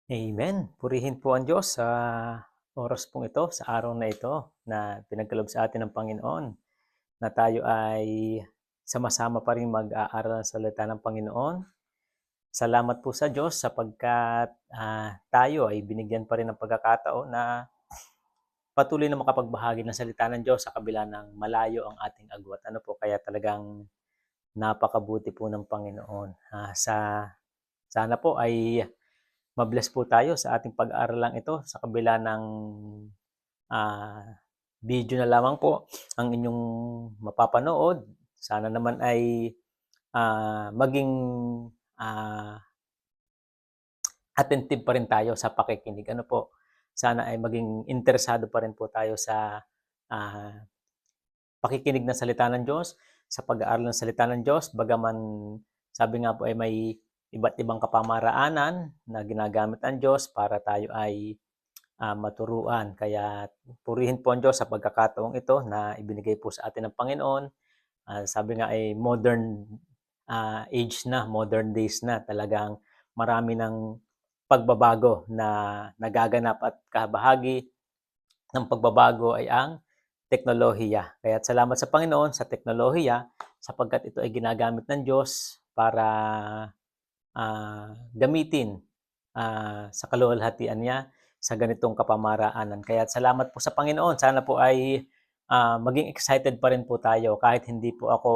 Amen. Purihin po ang Diyos sa oras pong ito, sa araw na ito na pinagkaloob sa atin ng Panginoon, na tayo ay sama-sama pa rin mag-aaral ng salita ng Panginoon. Salamat po sa Diyos sapagkat tayo ay binigyan pa rin ng pagkakataon na patuloy na makapagbahagi ng salita ng Diyos sa kabila ng malayo ang ating agwat. Kaya talagang napakabuti po ng Panginoon. Sana po ay mabless po tayo sa ating pag-aaralang ito sa kabila ng ah, video na lamang po ang inyong mapapanood. Sana naman ay maging ah, attentive pa rin tayo sa pakikinig. Sana ay maging interesado pa rin po tayo sa ah, pakikinig ng salita ng Diyos, sa pag-aaral ng salita ng Diyos, bagaman sabi nga po ay may iba't ibang kapamaraanan na ginagamit ang Diyos para tayo ay maturuan. Kaya purihin po ang Diyos sa pagkakataong ito na ibinigay po sa atin ng Panginoon. Sabi nga ay modern age na, modern days na. Talagang marami ng pagbabago na nagaganap at kabahagi ng pagbabago ay ang teknolohiya. Kaya salamat sa Panginoon sa teknolohiya sapagkat ito ay ginagamit ng Diyos para gamitin sa kaluwalhatian niya sa ganitong kapamaraanan. Kaya salamat po sa Panginoon. Sana po ay maging excited pa rin po tayo kahit hindi po ako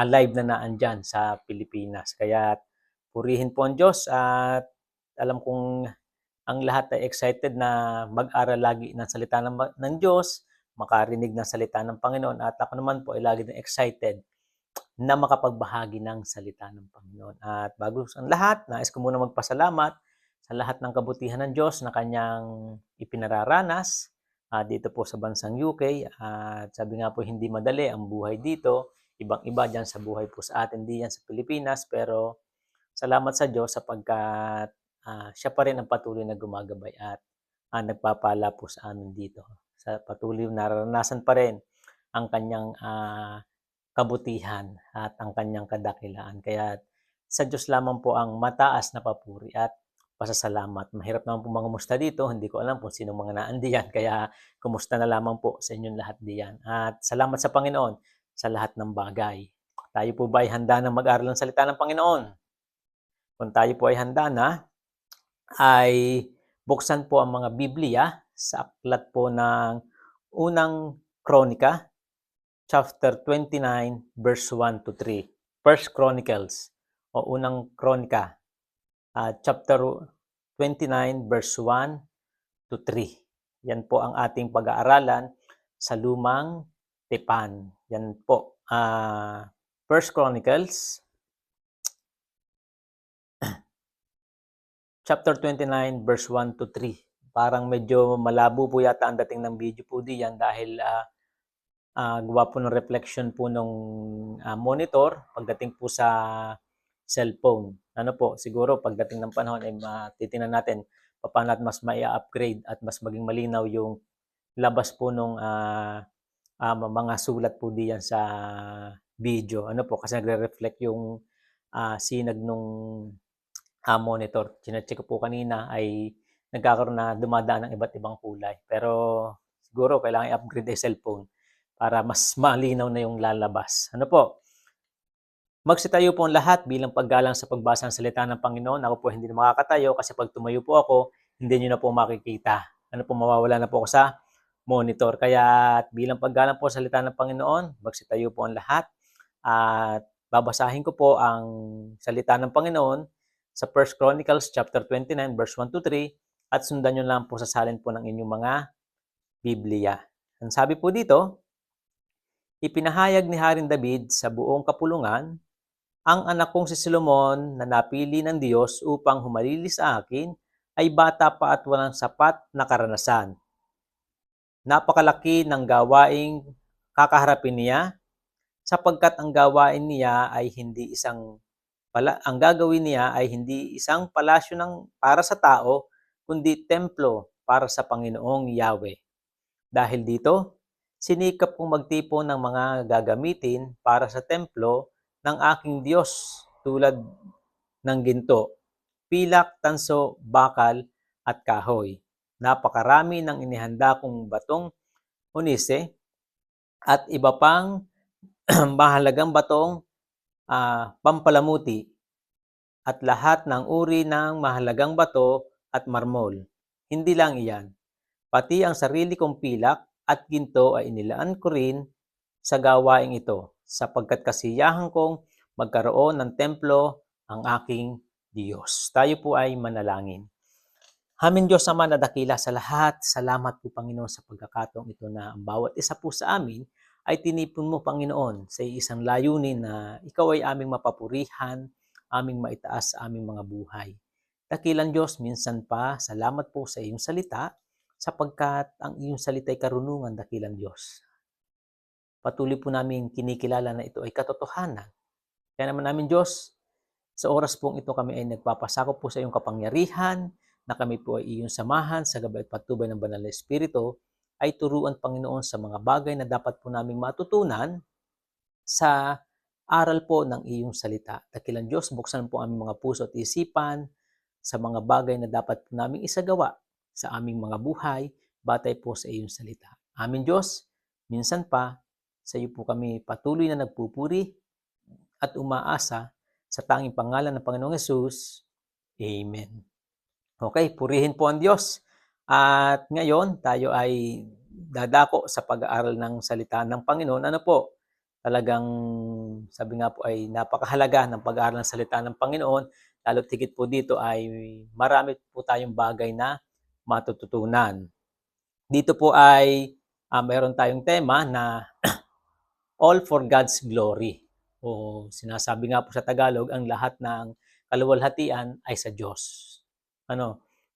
live na naandyan sa Pilipinas. Kaya purihin po ang Diyos at alam kong ang lahat ay excited na mag-aral lagi ng salita ng Diyos, makarinig ng salita ng Panginoon at ako naman po ay lagi din excited na makapagbahagi ng salita ng Panginoon. At bago sa lahat, nais ko muna magpasalamat sa lahat ng kabutihan ng Diyos na kanyang ipinararanas dito po sa bansang UK. At sabi nga po, hindi madali ang buhay dito. Ibang-iba dyan sa buhay po sa atin diyan sa Pilipinas. Pero salamat sa Diyos sapagkat siya pa rin ang patuloy na gumagabay at nagpapala po sa amin dito. Sa patuloy nararanasan pa rin ang kanyang kabutihan at ang kanyang kadakilaan. Kaya sa Diyos lamang po ang mataas na papuri at pasasalamat. Mahirap naman po mangumusta dito. Hindi ko alam kung sino mga naandiyan. Kaya kumusta na lamang po sa inyong lahat diyan. At salamat sa Panginoon sa lahat ng bagay. Tayo po ba ay handa na mag-aral ng salita ng Panginoon? Kung tayo po ay handa na, ay buksan po ang mga Biblia sa aklat po ng unang Kronika, chapter 29, verse 1 to 3. First Chronicles, o unang Kronika, chapter 29, verse 1 to 3. Yan po ang ating pag-aaralan sa lumang tipan. Yan po. First Chronicles, chapter 29, verse 1 to 3. Parang medyo malabo po yata ang dating ng video po diyan dahil gawa po ng reflection po nung monitor pagdating po sa cellphone. Siguro pagdating ng panahon ay titingnan natin paano natin mas ma-upgrade at mas maging malinaw yung labas po nung mga sulat po diyan sa video. Kasi nagre-reflect yung sinag nung monitor. Chinecheck ko po kanina ay nagkakaroon na dumadaan ng iba't ibang kulay. Pero siguro kailangan i-upgrade yung cellphone para mas malinaw na yung lalabas. Magsitayo po ang lahat bilang paggalang sa pagbasa ng salita ng Panginoon. Ako po hindi na makakatayo kasi pag tumayo po ako, hindi nyo na po makikita. Mawawala na po ako sa monitor. Kaya bilang paggalang po sa salita ng Panginoon, magsitayo po ang lahat. At babasahin ko po ang salita ng Panginoon sa 1 Chronicles chapter 29 verse 1 to 3 at sundan nyo lang po sa salin po ng inyong mga Biblia. Ang sabi po dito, ipinahayag ni Haring David sa buong kapulungan ang anak kong si Solomon na napili ng Diyos upang humalili sa akin ay bata pa at walang sapat na karanasan. Napakalaki ng gawaing kakaharapin niya sapagkat ang gawain niya ay hindi isang ang gagawin niya ay hindi isang palasyo para sa tao, kundi templo para sa Panginoong Yahweh. Dahil dito, sinikap kong magtipon ng mga gagamitin para sa templo ng aking Diyos tulad ng ginto, pilak, tanso, bakal, at kahoy. Napakarami ng inihanda kong batong onise at iba pang mahalagang batong pampalamuti at lahat ng uri ng mahalagang bato at marmol. Hindi lang iyan, pati ang sarili kong pilak at ginto ay inilaan ko rin sa gawaing ito, sapagkat kasiyahan kong magkaroon ng templo ang aking Diyos. Tayo po ay manalangin. Aming Diyos Ama na dakila sa lahat, salamat po Panginoon sa pagkakataong ito na ang bawat isa po sa amin ay tinipon mo Panginoon sa isang layunin na ikaw ay aming mapapurihan, aming maitaas sa aming mga buhay. Dakilang Diyos, minsan pa, salamat po sa iyong salita, sapagkat ang iyong salita ay karunungan, dakilang Diyos. Patuloy po namin kinikilala na ito ay katotohanan. Kaya naman namin Diyos, sa oras pong ito kami ay nagpapasakop po sa iyong kapangyarihan, na kami po ay iyong samahan sa gabay at patnubay ng Banal na Espiritu, ay turuan Panginoon sa mga bagay na dapat po naming matutunan sa aral po ng iyong salita. Dakilang Diyos, buksan po aming mga puso at isipan sa mga bagay na dapat po naming isagawa sa aming mga buhay, batay po sa iyong salita. Amin Diyos, minsan pa, sa iyo po kami patuloy na nagpupuri at umaasa sa tanging pangalan ng Panginoong Hesus. Amen. Okay, purihin po ang Diyos. At ngayon, tayo ay dadako sa pag-aaral ng salita ng Panginoon. Ano po? Talagang, sabi nga po ay napakahalaga ng pag-aaral ng salita ng Panginoon. Lalo't higit po dito ay marami po tayong bagay na matututunan. Dito po ay mayroon tayong tema na all for God's glory. O sinasabi nga po sa Tagalog, ang lahat ng kaluwalhatian ay sa Diyos.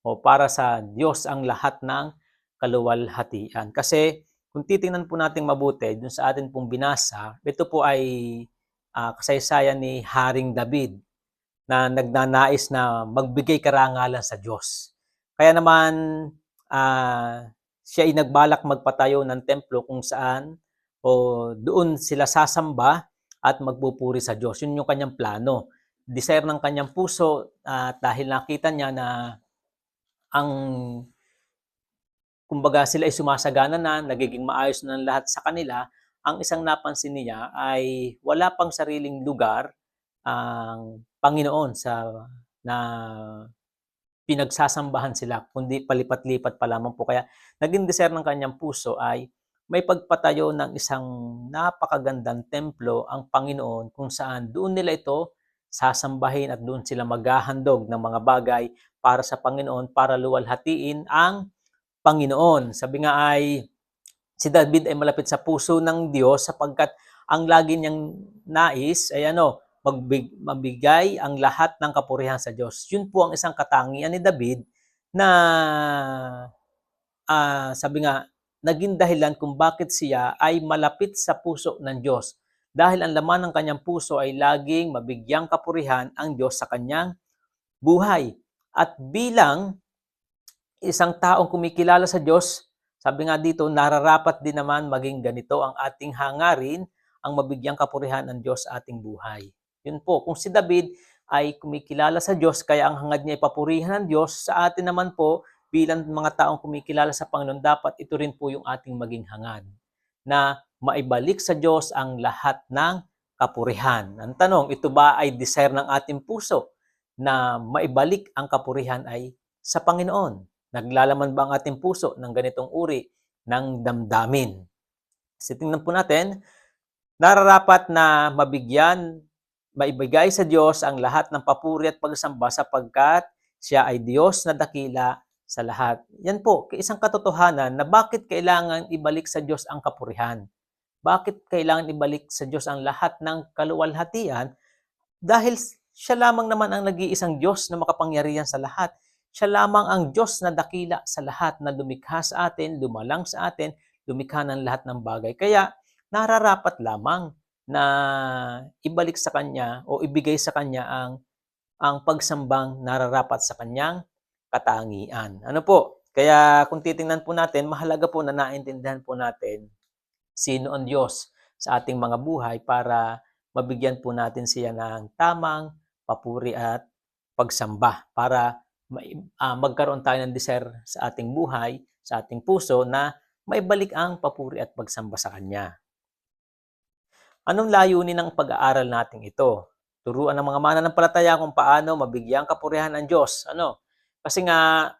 O para sa Diyos ang lahat ng kaluwalhatian. Kasi kung titingnan po natin mabuti dun sa atin pong binasa, ito po ay kasaysayan ni Haring David na nagnanais na magbigay karangalan sa Diyos. Kaya naman siya ay nagbalak magpatayo ng templo kung saan o doon sila sasamba at magpupuri sa Diyos. Yun yung kanyang plano. Desire ng kanyang puso at dahil nakita niya na ang kumbaga sila ay sumasagana na, nagiging maayos na lahat sa kanila, ang isang napansin niya ay wala pang sariling lugar ang Panginoon na pinagsasambahan sila, kundi palipat-lipat pa lamang po. Kaya naging desire ng kanyang puso ay may pagpatayo ng isang napakagandang templo ang Panginoon kung saan doon nila ito sasambahin at doon sila maghahandog ng mga bagay para sa Panginoon para luwalhatiin ang Panginoon. Sabi nga ay si David ay malapit sa puso ng Diyos sapagkat ang lagi niyang nais ay mabigay ang lahat ng kapurihan sa Diyos. Yun po ang isang katangian ni David na sabi nga naging dahilan kung bakit siya ay malapit sa puso ng Diyos. Dahil ang laman ng kanyang puso ay laging mabigyang kapurihan ang Diyos sa kanyang buhay. At bilang isang taong kumikilala sa Diyos, sabi nga dito, nararapat din naman maging ganito ang ating hangarin, ang mabigyang kapurihan ng Diyos sa ating buhay. Yun po, kung si David ay kumikilala sa Diyos, kaya ang hangad niya ay papurihan ng Diyos, sa atin naman po, bilang mga taong kumikilala sa Panginoon, dapat ito rin po yung ating maging hangad, na maibalik sa Diyos ang lahat ng kapurihan. Ang tanong, ito ba ay desire ng ating puso na maibalik ang kapurihan ay sa Panginoon? Naglalaman ba ang ating puso ng ganitong uri ng damdamin? Kasi tingnan po natin, nararapat na maibigay sa Diyos ang lahat ng papuri at pagsamba sapagkat siya ay Diyos na dakila sa lahat. Yan po, isang katotohanan na bakit kailangan ibalik sa Diyos ang kapurihan. Bakit kailangan ibalik sa Diyos ang lahat ng kaluwalhatian? Dahil siya lamang naman ang nag-iisang Diyos na makapangyarihan sa lahat. Siya lamang ang Diyos na dakila sa lahat, na lumikha sa atin, lumalang sa atin, lumikha ng lahat ng bagay. Kaya nararapat lamang na ibalik sa Kanya o ibigay sa Kanya ang pagsambang nararapat sa Kanyang katangian. Ano po? Kaya kung titingnan po natin, mahalaga po na naintindihan po natin sino ang Diyos sa ating mga buhay para mabigyan po natin siya ng tamang papuri at pagsamba para magkaroon tayo ng desire sa ating buhay, sa ating puso na maibalik ang papuri at pagsamba sa Kanya. Anong layunin ng pag-aaral natin ito? Turuan ng mga mananampalataya kung paano mabigyang kapurihan ng Diyos. Kasi nga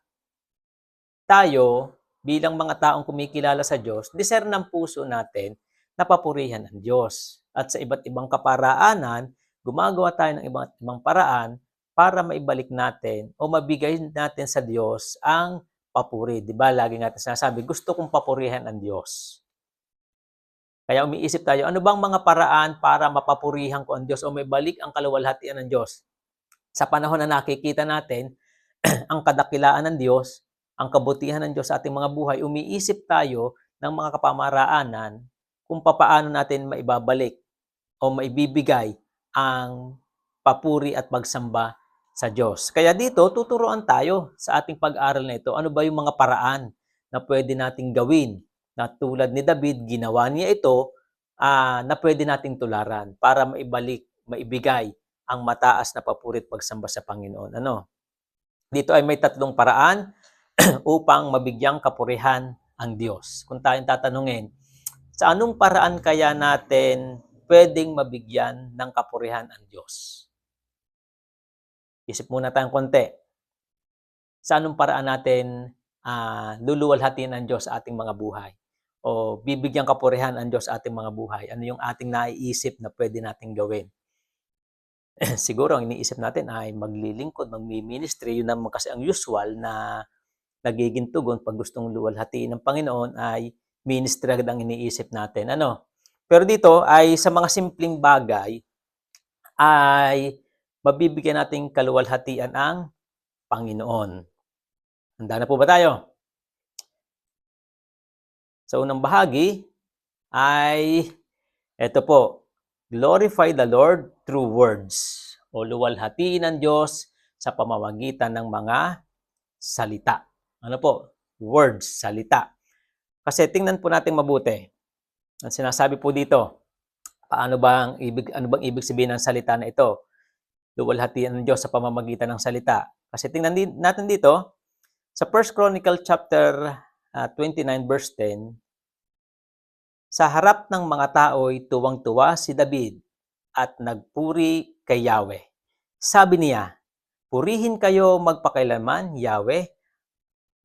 tayo bilang mga taong kumikilala sa Diyos, desire ng puso natin na papurihan ang Diyos. At sa iba't ibang kaparaanan, gumagawa tayo ng iba't ibang paraan para maibalik natin o mabigay natin sa Diyos ang papuri. Diba? Lagi natin sinasabi, gusto kong papurihan ang Diyos. Kaya umiisip tayo, ano bang mga paraan para mapapurihan ko ang Diyos o maibalik ang kaluwalhatian ng Diyos? Sa panahon na nakikita natin ang kadakilaan ng Diyos, ang kabutihan ng Diyos sa ating mga buhay, umiisip tayo ng mga kapamaraanan kung paano natin maibabalik o maibibigay ang papuri at pagsamba sa Diyos. Kaya dito, tuturuan tayo sa ating pag-aaral na ito. Ano ba yung mga paraan na pwede nating gawin? Na tulad ni David, ginawa niya ito na pwede nating tularan para maibigay ang mataas na papuri at pagsamba sa Panginoon. Dito ay may 3 paraan upang mabigyang kapurihan ang Diyos. Kung tayong tatanungin, sa anong paraan kaya natin pwedeng mabigyan ng kapurihan ang Diyos? Isip muna tayong konti. Sa anong paraan natin luluwalhatiin ang Diyos sa ating mga buhay? O bibigyan kapurihan ang Diyos sa ating mga buhay? Ano yung ating naiisip na pwede nating gawin? Siguro ang iniisip natin ay maglilingkod, magmi-ministry. Yun naman kasi ang usual na nagiging tugon pag gustong luwalhatiin ng Panginoon ay ministry agad ang iniisip natin. Pero dito ay sa mga simpleng bagay ay mabibigyan nating kaluwalhatian ang Panginoon. Handa na po ba tayo? Sa unang bahagi ay ito po, glorify the Lord through words o luwalhatiin ng Diyos sa pamamagitan ng mga salita. Words, salita. Kasi tingnan po natin mabuti. Ang sinasabi po dito, ano bang ibig sabihin ng salita na ito? Luwalhatian ng Diyos sa pamamagitan ng salita. Kasi tingnan natin dito, sa 1 Chronicle chapter 29 verse 10, sa harap ng mga tao'y tuwang-tuwa si David at nagpuri kay Yahweh. Sabi niya, purihin kayo magpakailanman, Yahweh,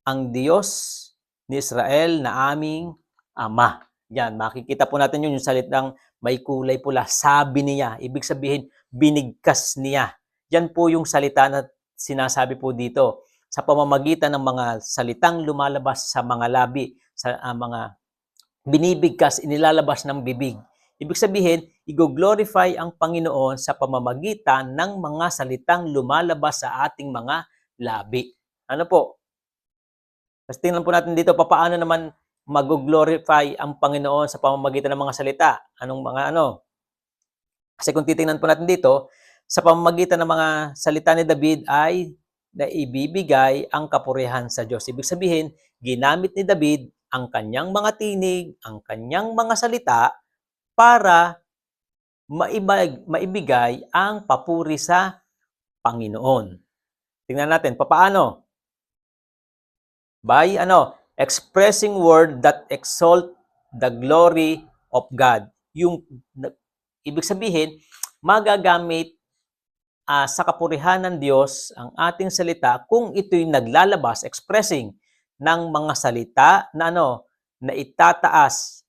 ang Diyos ni Israel na aming Ama. Yan, makikita po natin yung salitang may kulay pula. Sabi niya, ibig sabihin, binigkas niya. Yan po yung salita na sinasabi po dito sa pamamagitan ng mga salitang lumalabas sa mga labi, sa mga binibigkas, inilalabas ng bibig. Ibig sabihin, i-glorify ang Panginoon sa pamamagitan ng mga salitang lumalabas sa ating mga labi. Tapos tingnan po natin dito, paano naman mag-glorify ang Panginoon sa pamamagitan ng mga salita? Kasi kung titingnan po natin dito, sa pamamagitan ng mga salita ni David ay naibibigay ang kapurihan sa Diyos. Ibig sabihin, ginamit ni David ang kanyang mga tinig, ang kanyang mga salita para maibigay ang papuri sa Panginoon. Tingnan natin, paano? By expressing word that exalt the glory of God. Yung ibig sabihin, magagamit sa kapurihan ng Diyos ang ating salita kung ito'y naglalabas, expressing ng mga salita na na itataas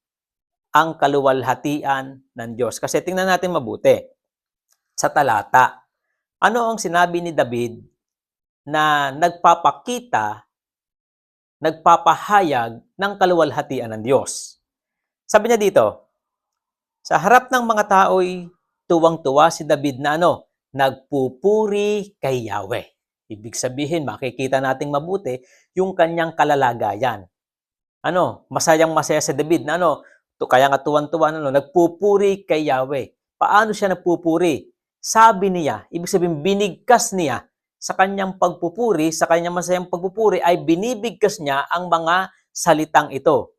ang kaluwalhatian ng Diyos. Kasi tingnan natin mabuti. Sa talata, ano ang sinabi ni David na nagpapahayag ng kaluwalhatian ng Diyos? Sabi niya dito, sa harap ng mga tao'y tuwang-tuwa si David na nagpupuri kay Yahweh. Ibig sabihin, makikita nating mabuti yung kanyang kalalagayan. Masayang-masaya si David na kaya nga tuwan-tuwa nagpupuri kay Yahweh. Paano siya nagpupuri? Sabi niya, ibig sabihin binigkas niya sa kanyang pagpupuri, sa kanyang masayang pagpupuri ay binibigkas niya ang mga salitang ito.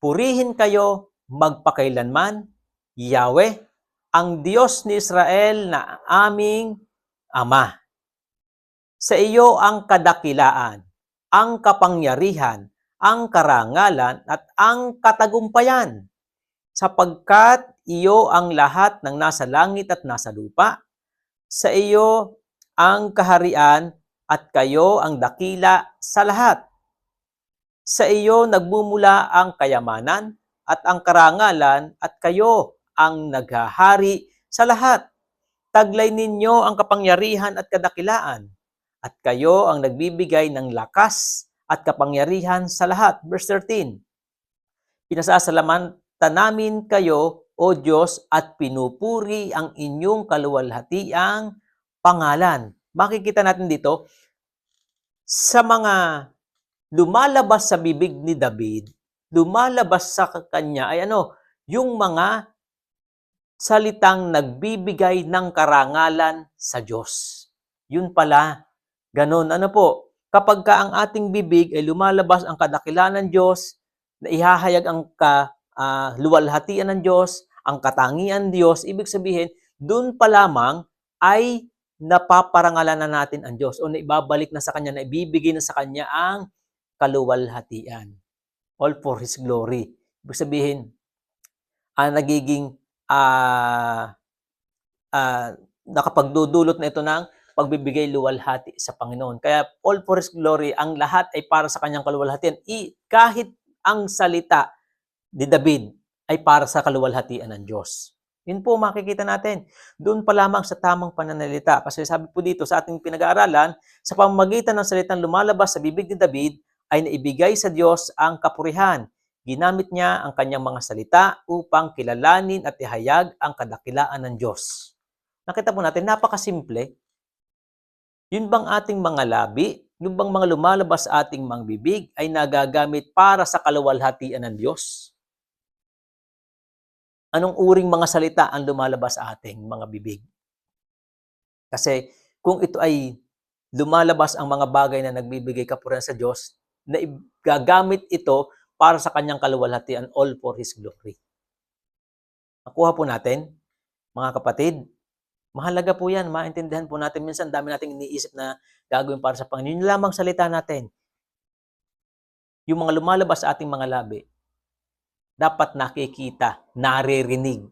Purihin kayo magpakailanman, Yahweh, ang Diyos ni Israel na aming Ama. Sa iyo ang kadakilaan, ang kapangyarihan, ang karangalan, at ang katagumpayan, sapagkat iyo ang lahat ng nasa langit at nasa lupa. Sa iyo ang kaharian at kayo ang dakila sa lahat. Sa iyo nagmumula ang kayamanan at ang karangalan at kayo ang naghahari sa lahat. Taglay ninyo ang kapangyarihan at kadakilaan at kayo ang nagbibigay ng lakas at kapangyarihan sa lahat. Verse 13, pinasasalamatan namin kayo, O Diyos, at pinupuri ang inyong kaluwalhatiang pangalan. Makikita natin dito, sa mga lumalabas sa bibig ni David, lumalabas sa kanya ay yung mga salitang nagbibigay ng karangalan sa Diyos. Yun pala, ganun. Kapag ka ang ating bibig ay lumalabas ang kadakilaan ng Diyos, na ihahayag ang luwalhatian ng Diyos, ang katangian ng Diyos, ibig sabihin, dun pa lamang ay napaparangalan na natin ang Diyos o naibabalik na sa Kanya, na ibibigay na sa Kanya ang kaluwalhatian. All for His glory. Ibig sabihin, nagiging nakapagdudulot na ito ng pagbibigay luwalhati sa Panginoon. Kaya all for His glory, ang lahat ay para sa Kanyang kaluwalhatian. Kahit ang salita ni David ay para sa kaluwalhatian ng Diyos. Yun po makikita natin. Doon pa lamang sa tamang pananalita. Kasi sabi po dito sa ating pinag-aaralan, sa pamamagitan ng salitang lumalabas sa bibig ni David, ay naibigay sa Diyos ang kapurihan. Ginamit niya ang kanyang mga salita upang kilalanin at ihayag ang kadakilaan ng Diyos. Nakita po natin, napakasimple. Yun bang ating mga labi, yung bang mga lumalabas sa ating mga bibig ay nagagamit para sa kaluwalhatian ng Diyos? Anong uring mga salita ang lumalabas sa ating mga bibig? Kasi kung ito ay lumalabas ang mga bagay na nagbibigay kapurihan sa Diyos, na gagamit ito para sa kanyang kaluwalhatian, all for His glory. Nakuha po natin, mga kapatid, mahalaga po yan, maintindihan po natin. Minsan, dami nating iniisip na gagawin para sa Panginoon. Yun lamang salita natin. Yung mga lumalabas sa ating mga labi, dapat nakikita, naririnig.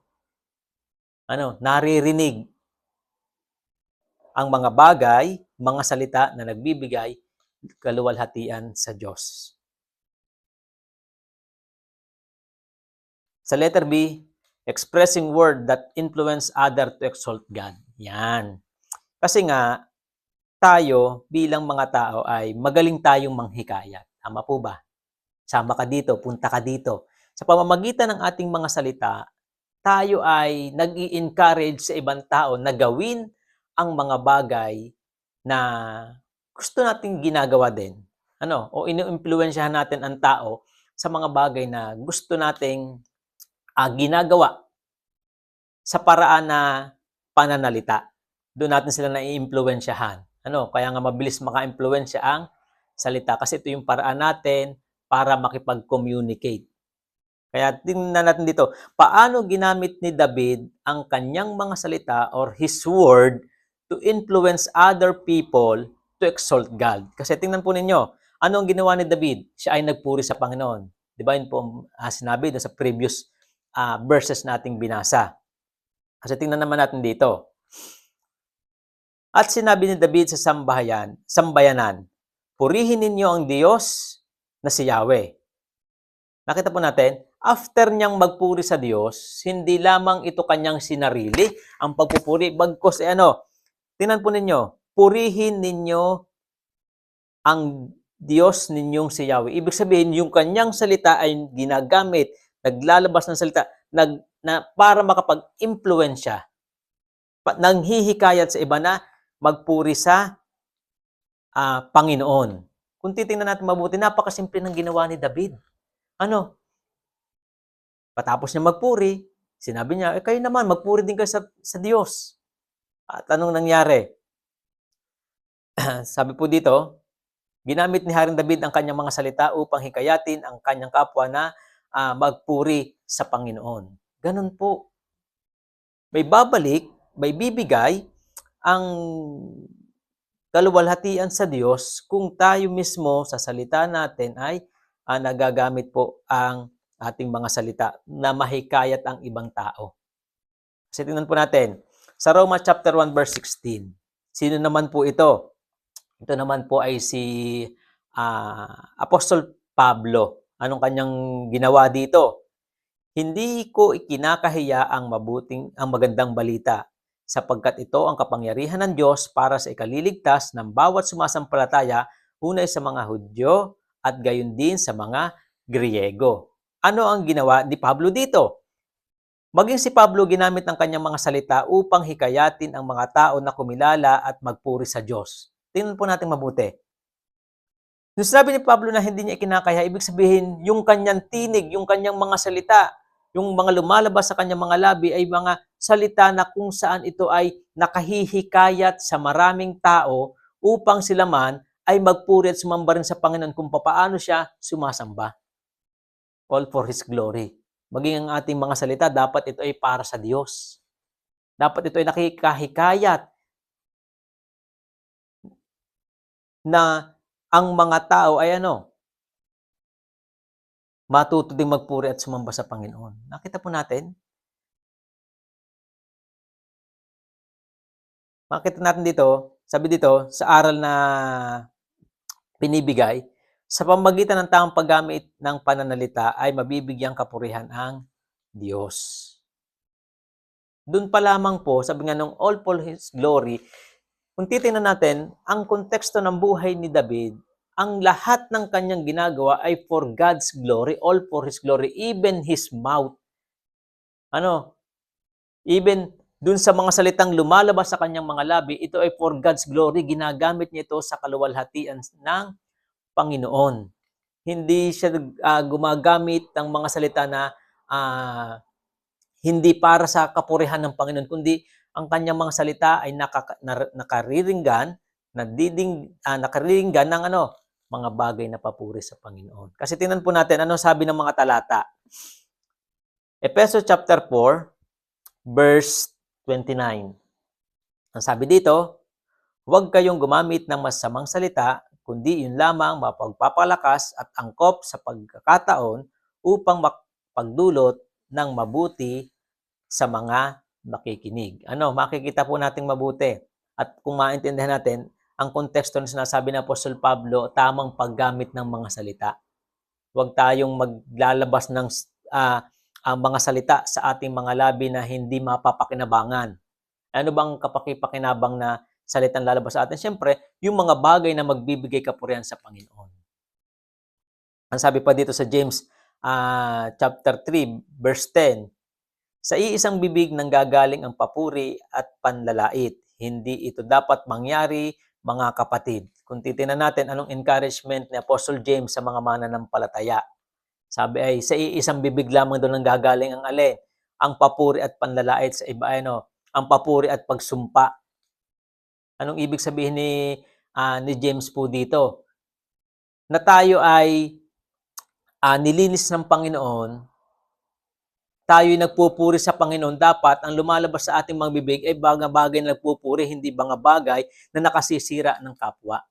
Naririnig ang mga bagay, mga salita na nagbibigay kaluwalhatian sa Diyos. Sa letter B, expressing word that influence other to exalt God. Yan. Kasi nga, tayo bilang mga tao ay magaling tayong manghikayat. Tama po ba? Sama ka dito, punta ka dito. Sa pamamagitan ng ating mga salita, tayo ay nag-i-encourage sa ibang tao na gawin ang mga bagay na gusto nating ginagawa din. O inu-impluwensyahan natin ang tao sa mga bagay na gusto nating ginagawa sa paraan na pananalita. Doon natin sila na-i-impluwensyahan. Kaya nga mabilis maka-impluwensya ang salita kasi ito yung paraan natin para makipag-communicate. Kaya tingnan natin dito, paano ginamit ni David ang kanyang mga salita or his word to influence other people to exalt God. Kasi tingnan po ninyo, ano ang ginawa ni David? Siya ay nagpuri sa Panginoon. Di ba yun po sinabi sa previous verses nating binasa. Kasi tingnan naman natin dito. At sinabi ni David sa sambayanan, purihin ninyo ang Diyos na si Yahweh. Nakita po natin, after niyang magpuri sa Diyos, hindi lamang ito kanyang sinarili, ang pagpupuri, bagkos tingnan po ninyo, purihin ninyo ang Diyos ninyong si Yahweh. Ibig sabihin, yung kanyang salita ay ginagamit, naglalabas ng salita, na para makapag-impluensya, nanghihikayat sa iba na magpuri sa Panginoon. Kung titingnan natin mabuti, napakasimple ng ginawa ni David. Patapos niya magpuri, sinabi niya, kayo naman, magpuri din kayo sa Diyos. At anong nangyari? Sabi po dito, ginamit ni Haring David ang kanyang mga salita upang hikayatin ang kanyang kapwa na magpuri sa Panginoon. Ganun po. May babalik, may bibigay ang kaluwalhatian sa Diyos kung tayo mismo sa salita natin ay nagagamit po ang ating mga salita na mahikayat ang ibang tao. Kasi tingnan po natin, sa Romans chapter 1 verse 16, sino naman po ito? Ito naman po ay si Apostol Pablo. Anong kanyang ginawa dito? Hindi ko ikinakahiya ang magandang balita, sapagkat ito ang kapangyarihan ng Diyos para sa ikaliligtas ng bawat sumasampalataya, unay sa mga Hudyo at gayon din sa mga Griego. Ano ang ginawa ni Pablo dito? Maging si Pablo ginamit ng kanyang mga salita upang hikayatin ang mga tao na kumilala at magpuri sa Diyos. Tingnan po natin mabuti. Nung sinabi ni Pablo na hindi niya ikinakaya, ibig sabihin yung kanyang tinig, yung kanyang mga salita, yung mga lumalabas sa kanyang mga labi ay mga salita na kung saan ito ay nakahihikayat sa maraming tao upang sila man ay magpuri at sumamba rin sa Panginoon kung paano siya sumasamba. All for His glory. Maging ang ating mga salita, dapat ito ay para sa Diyos. Dapat ito ay nakikahikayat na ang mga tao ay matuto ding magpuri at sumamba sa Panginoon. Nakita po natin? Makita natin dito, sabi dito, sa aral na pinibigay, sa pamamagitan ng tamang paggamit ng pananalita ay mabibigyang kapurihan ang Diyos. Doon pa lamang po, sabi nga nung all for His glory, kung titingnan natin, ang konteksto ng buhay ni David, ang lahat ng kanyang ginagawa ay for God's glory, all for His glory, even his mouth. Even dun sa mga salitang lumalabas sa kanyang mga labi, ito ay for God's glory, ginagamit niya ito sa kaluwalhatian ng Panginoon. Hindi siya gumagamit ng mga salita na hindi para sa kapurihan ng Panginoon, kundi ang kanyang mga salita ay nakariringgan ng mga bagay na papuri sa Panginoon. Kasi tingnan po natin ano sabi ng mga talata. Efeso chapter 4 verse 29. Ang sabi dito, huwag kayong gumamit ng masamang salita, kundi yun lamang mapagpapalakas at angkop sa pagkakataon upang magpagdulot ng mabuti sa mga makikinig. Makikita po nating mabuti. At kung maintindihan natin, ang konteksto na sinasabi ng Apostol Pablo, tamang paggamit ng mga salita. Huwag tayong maglalabas ng ang mga salita sa ating mga labi na hindi mapapakinabangan. Ano bang kapakipakinabang na salitang lalabas sa atin? Siyempre, yung mga bagay na magbibigay kapurihan sa Panginoon. Ang sabi pa dito sa James chapter 3 verse 10, sa iisang bibig nanggagaling ang papuri at panlalait. Hindi ito dapat mangyari, mga kapatid. Kung titingnan natin anong encouragement ni Apostle James sa mga mananampalataya. Sabi ay, sa iisang bibig lamang doon nanggagaling ang alin? Ang papuri at panlalait. Sa iba ang papuri at pagsumpa. Anong ibig sabihin ni James po dito? Na tayo ay nilinis ng Panginoon, tayo'y nagpupuri sa Panginoon, dapat ang lumalabas sa ating mga bibig ay bagay na nagpupuri, hindi mga bagay na nakasisira ng kapwa.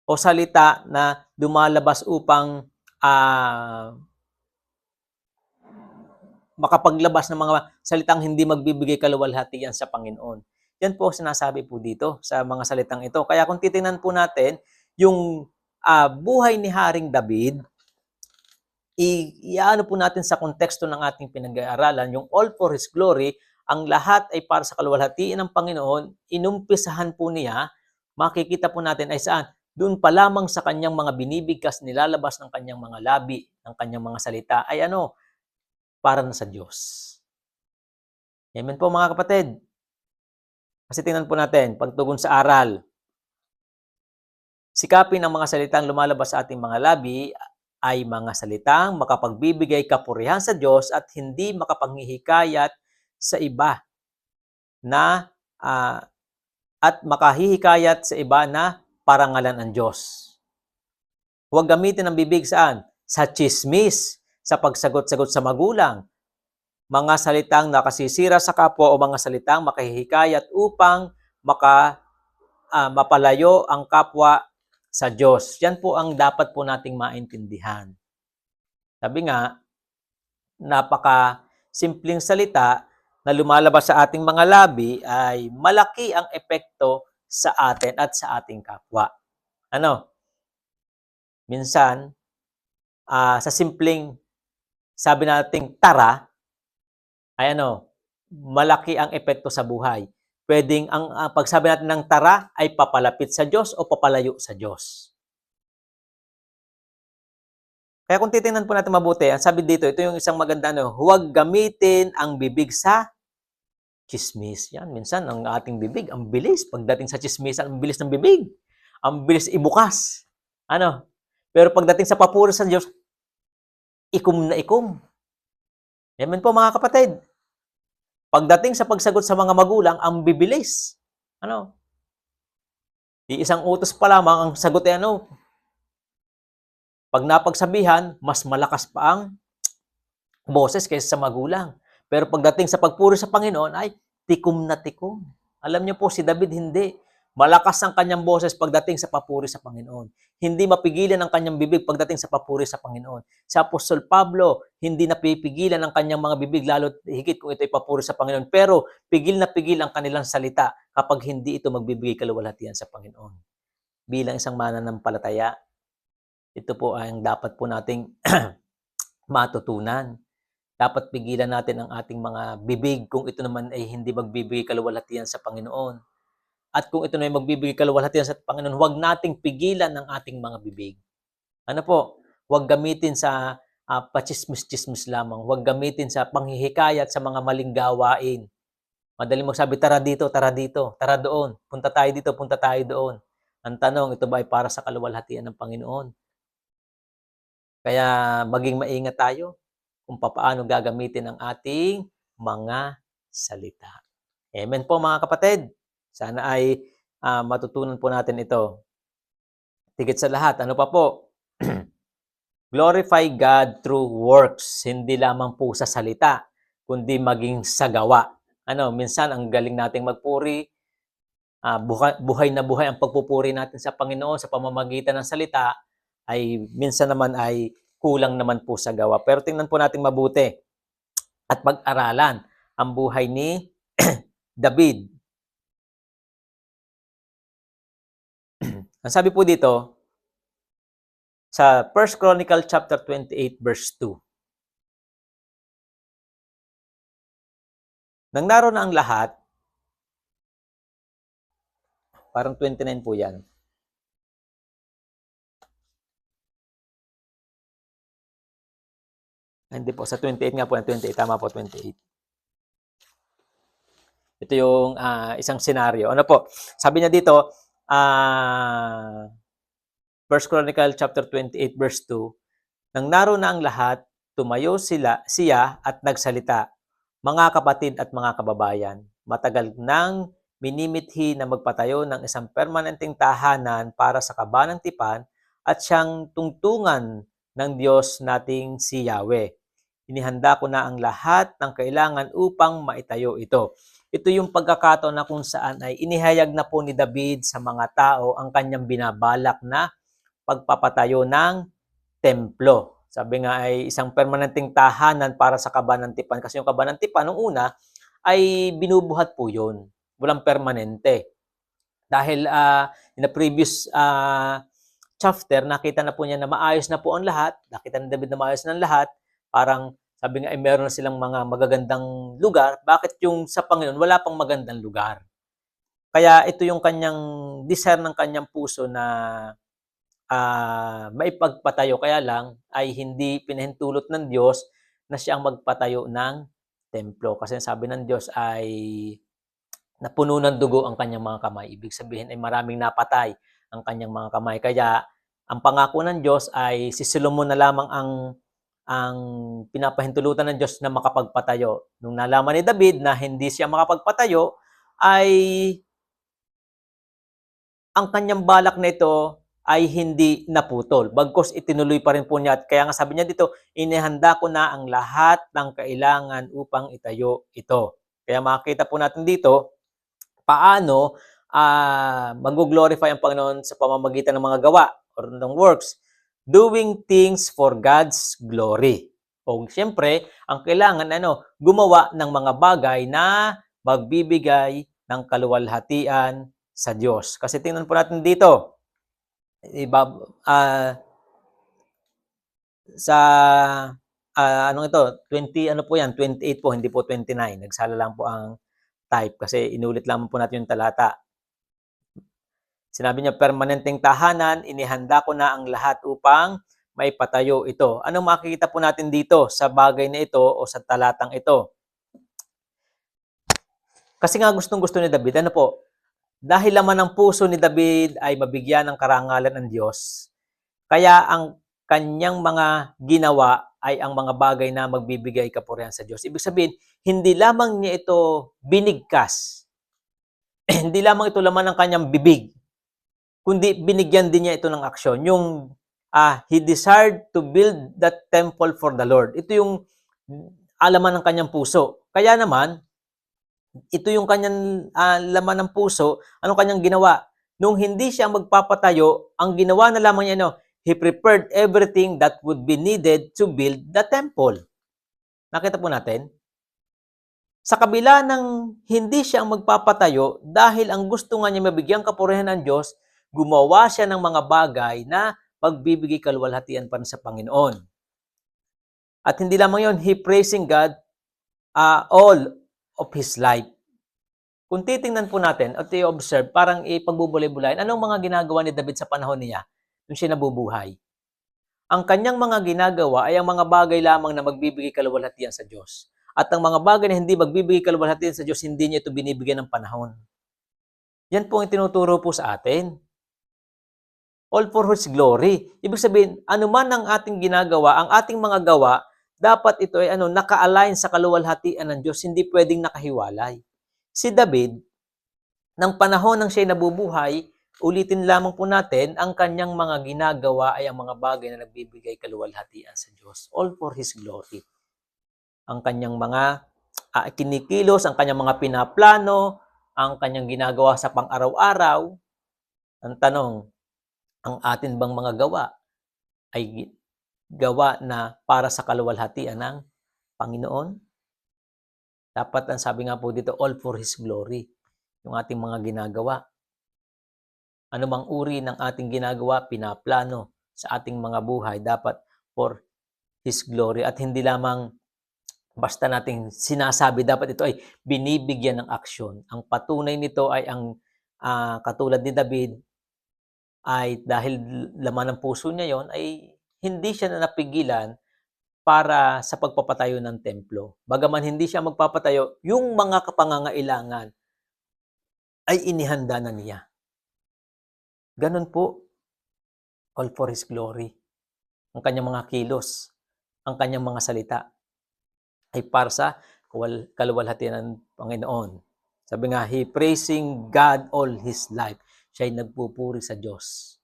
O salita na lumalabas upang makapaglabas ng mga salitang hindi magbibigay kaluwalhatian sa Panginoon. Yan po sinasabi po dito sa mga salitang ito. Kaya kung titingnan po natin yung buhay ni Haring David, iano po natin sa konteksto ng ating pinag-aaralan, yung all for His glory, ang lahat ay para sa kaluwalhatian ng Panginoon, inumpisahan po niya, makikita po natin ay saan? Doon pa lamang sa kanyang mga binibigkas, nilalabas ng kanyang mga labi, ng kanyang mga salita, ay para na sa Diyos. Amen po mga kapatid. Kasi tingnan po natin, pagtugon sa aral, sikapin ang mga salitang lumalabas sa ating mga labi ay mga salitang makapagbibigay kapurihan sa Diyos at hindi makapanghihikayat sa iba na at makahihikayat sa iba na parangalan ang Diyos. Huwag gamitin ang bibig saan? Sa chismis, sa pagsagot-sagot sa magulang, mga salitang nakasisira sa kapwa o mga salitang makahihikayat upang mapalayo ang kapwa sa Diyos. Yan po ang dapat po nating maintindihan. Sabi nga, napaka simpleng salita na lumalabas sa ating mga labi ay malaki ang epekto sa atin at sa ating kapwa. Ano? Minsan, sa simpleng sabi nating tara, ay malaki ang epekto sa buhay. Pwedeng ang pagsabi natin ng tara ay papalapit sa Diyos o papalayo sa Diyos. Kaya kung titingnan po natin mabuti, ang sabi dito, ito yung isang maganda, huwag gamitin ang bibig sa chismis. Yan, minsan ang ating bibig, ang bilis. Pagdating sa chismisan, ang bilis ng bibig. Ang bilis ibukas. Pero pagdating sa papuri sa Diyos, ikum na ikum. Amen po mga kapatid. Pagdating sa pagsagot sa mga magulang, ang bibilis. Di isang utos pa lamang ang sagot ay pag napagsabihan, mas malakas pa ang boses kaysa sa magulang. Pero pagdating sa pagpuri sa Panginoon, ay tikom na tikom. Alam niyo po, si David hindi. Malakas ang kanyang boses pagdating sa papuri sa Panginoon. Hindi mapigilan ang kanyang bibig pagdating sa papuri sa Panginoon. Si Apostol Pablo, hindi napipigilan ang kanyang mga bibig, lalo higit kung ito'y papuri sa Panginoon. Pero pigil na pigil ang kanilang salita kapag hindi ito magbibigay kaluwalhatian sa Panginoon. Bilang isang mananampalataya, ito po ang dapat po nating matutunan. Dapat pigilan natin ang ating mga bibig kung ito naman ay hindi magbibigay kaluwalhatian sa Panginoon. At kung ito na ay magbibigay kaluwalhatian sa Panginoon, huwag nating pigilan ang ating mga bibig. Huwag gamitin sa pachismis-chismis lamang. Huwag gamitin sa panghihikayat sa mga maling gawain. Madaling magsabi, tara dito, tara doon, punta tayo dito, punta tayo doon. Ang tanong, ito ba ay para sa kaluwalhatian ng Panginoon? Kaya maging maingat tayo kung paano gagamitin ang ating mga salita. Amen po mga kapatid. Sana ay matutunan po natin ito. Tigit sa lahat, ano pa po? Glorify God through works, hindi lamang po sa salita, kundi maging sa gawa. Minsan ang galing nating magpuri, buhay na buhay ang pagpupuri natin sa Panginoon sa pamamagitan ng salita, ay minsan naman ay kulang naman po sa gawa. Pero tingnan po natin mabuti at pag-aralan ang buhay ni David. Ang sabi po dito, sa 1 Chronicle chapter 28 verse 2. Nang naroon na ang lahat, parang 29 po yan. Hindi po, sa 28 nga po, 28, tama po, 28. Ito yung isang senaryo. Sabi niya dito, 1 Chronicle chapter 28 verse 2, nang naroon na ang lahat, tumayo siya at nagsalita, mga kapatid at mga kababayan, matagal nang minimithi na magpatayo ng isang permanenteng tahanan para sa kabanang tipan at siyang tungtungan ng Diyos nating si Yahweh. Inihanda ko na ang lahat ng kailangan upang maitayo ito. Ito yung pagkakataon na kung saan ay inihayag na po ni David sa mga tao ang kanyang binabalak na pagpapatayo ng templo. Sabi nga ay isang permanenteng tahanan para sa kabanang tipan. Kasi yung kabanang tipan, nung una, ay binubuhat po yun. Walang permanente. Dahil in the previous chapter, nakita na po niya na maayos na po ang lahat. Nakita ni David na maayos na ang lahat. Parang sabi nga ay meron na silang mga magagandang lugar. Bakit yung sa Panginoon wala pang magandang lugar? Kaya ito yung kanyang desire ng kanyang puso na maipagpatayo. Kaya lang ay hindi pinahintulot ng Diyos na siya ang magpatayo ng templo. Kasi sabi ng Diyos ay napuno ng dugo ang kanyang mga kamay. Ibig sabihin ay maraming napatay ang kanyang mga kamay. Kaya ang pangako ng Diyos ay si Solomon na lamang ang pinapahintulutan ng Diyos na makapagpatayo. Nung nalaman ni David na hindi siya makapagpatayo, ay ang kanyang balak na ito ay hindi naputol. Bagkus itinuloy pa rin po niya. At kaya nga sabi niya dito, inihanda ko na ang lahat ng kailangan upang itayo ito. Kaya makikita po natin dito, paano mag-glorify ang Panginoon sa pamamagitan ng mga gawa or ng works, doing things for God's glory. O siyempre, ang kailangan gumawa ng mga bagay na magbibigay ng kaluwalhatian sa Diyos. Kasi tingnan po natin dito, sa anong ito, 20 po yan, 28 po, hindi po 29. Nagsala lang po ang type kasi inulit lang po natin yung talata. Sinabi niya, permanenteng tahanan, inihanda ko na ang lahat upang maipatayo ito. Anong makikita po natin dito sa bagay na ito o sa talatang ito? Kasi nga gustong-gusto ni David, dahil laman ng puso ni David ay mabigyan ng karangalan ng Diyos, kaya ang kanyang mga ginawa ay ang mga bagay na magbibigay kapurihan sa Diyos. Ibig sabihin, hindi lamang niya ito binigkas, hindi lamang ito laman ng kanyang bibig, kundi binigyan din niya ito ng aksyon. Yung he desired to build that temple for the Lord. Ito yung alaman ng kanyang puso. Kaya naman, ito yung kanyang laman ng puso. Anong kanyang ginawa? Nung hindi siya magpapatayo, ang ginawa na lamang niya, he prepared everything that would be needed to build the temple. Nakita po natin? Sa kabila ng hindi siya ang magpapatayo, dahil ang gusto nga niya mabigyan kapurihan ng Diyos, gumawa siya ng mga bagay na pagbibigay kaluwalhatian pa sa Panginoon. At hindi lamang yon, he praising God all of his life. Kung titingnan po natin at i-observe, parang ipagbubulay-bulayin, anong mga ginagawa ni David sa panahon niya nung siya nabubuhay? Ang kanyang mga ginagawa ay ang mga bagay lamang na magbibigay kaluwalhatian sa Diyos. At ang mga bagay na hindi magbibigay kaluwalhatian sa Diyos, hindi niya ito binibigyan ng panahon. Yan po ang tinuturo po sa atin. All for His glory. Ibig sabihin, anuman ang ating ginagawa, ang ating mga gawa, dapat ito ay naka-align sa kaluwalhatian ng Diyos, hindi pwedeng nakahiwalay. Si David, ng panahon ng siya nabubuhay, ulitin lamang po natin, ang kanyang mga ginagawa ay ang mga bagay na nagbibigay kaluwalhatian sa Diyos. All for His glory. Ang kanyang mga kinikilos, ang kanyang mga pinaplano, ang kanyang ginagawa sa pang-araw-araw. Ang tanong, ang atin bang mga gawa ay gawa na para sa kaluwalhatian ng Panginoon? Dapat, ang sabi nga po dito, all for His glory. Yung ating mga ginagawa. Ano mang uri ng ating ginagawa, pinaplano sa ating mga buhay, dapat for His glory. At hindi lamang basta nating sinasabi, dapat ito ay binibigyan ng aksyon. Ang patunay nito ay ang katulad ni David, ay dahil laman ng puso niya yon, ay hindi siya na napigilan para sa pagpapatayo ng templo. Bagaman hindi siya magpapatayo, yung mga kapangangailangan ay inihanda na niya. Ganun po, all for His glory. Ang kanyang mga kilos, ang kanyang mga salita ay para sa kaluwalhatian ng Panginoon. Sabi nga, he praising God all his life. Siya ay nagpupuri sa Diyos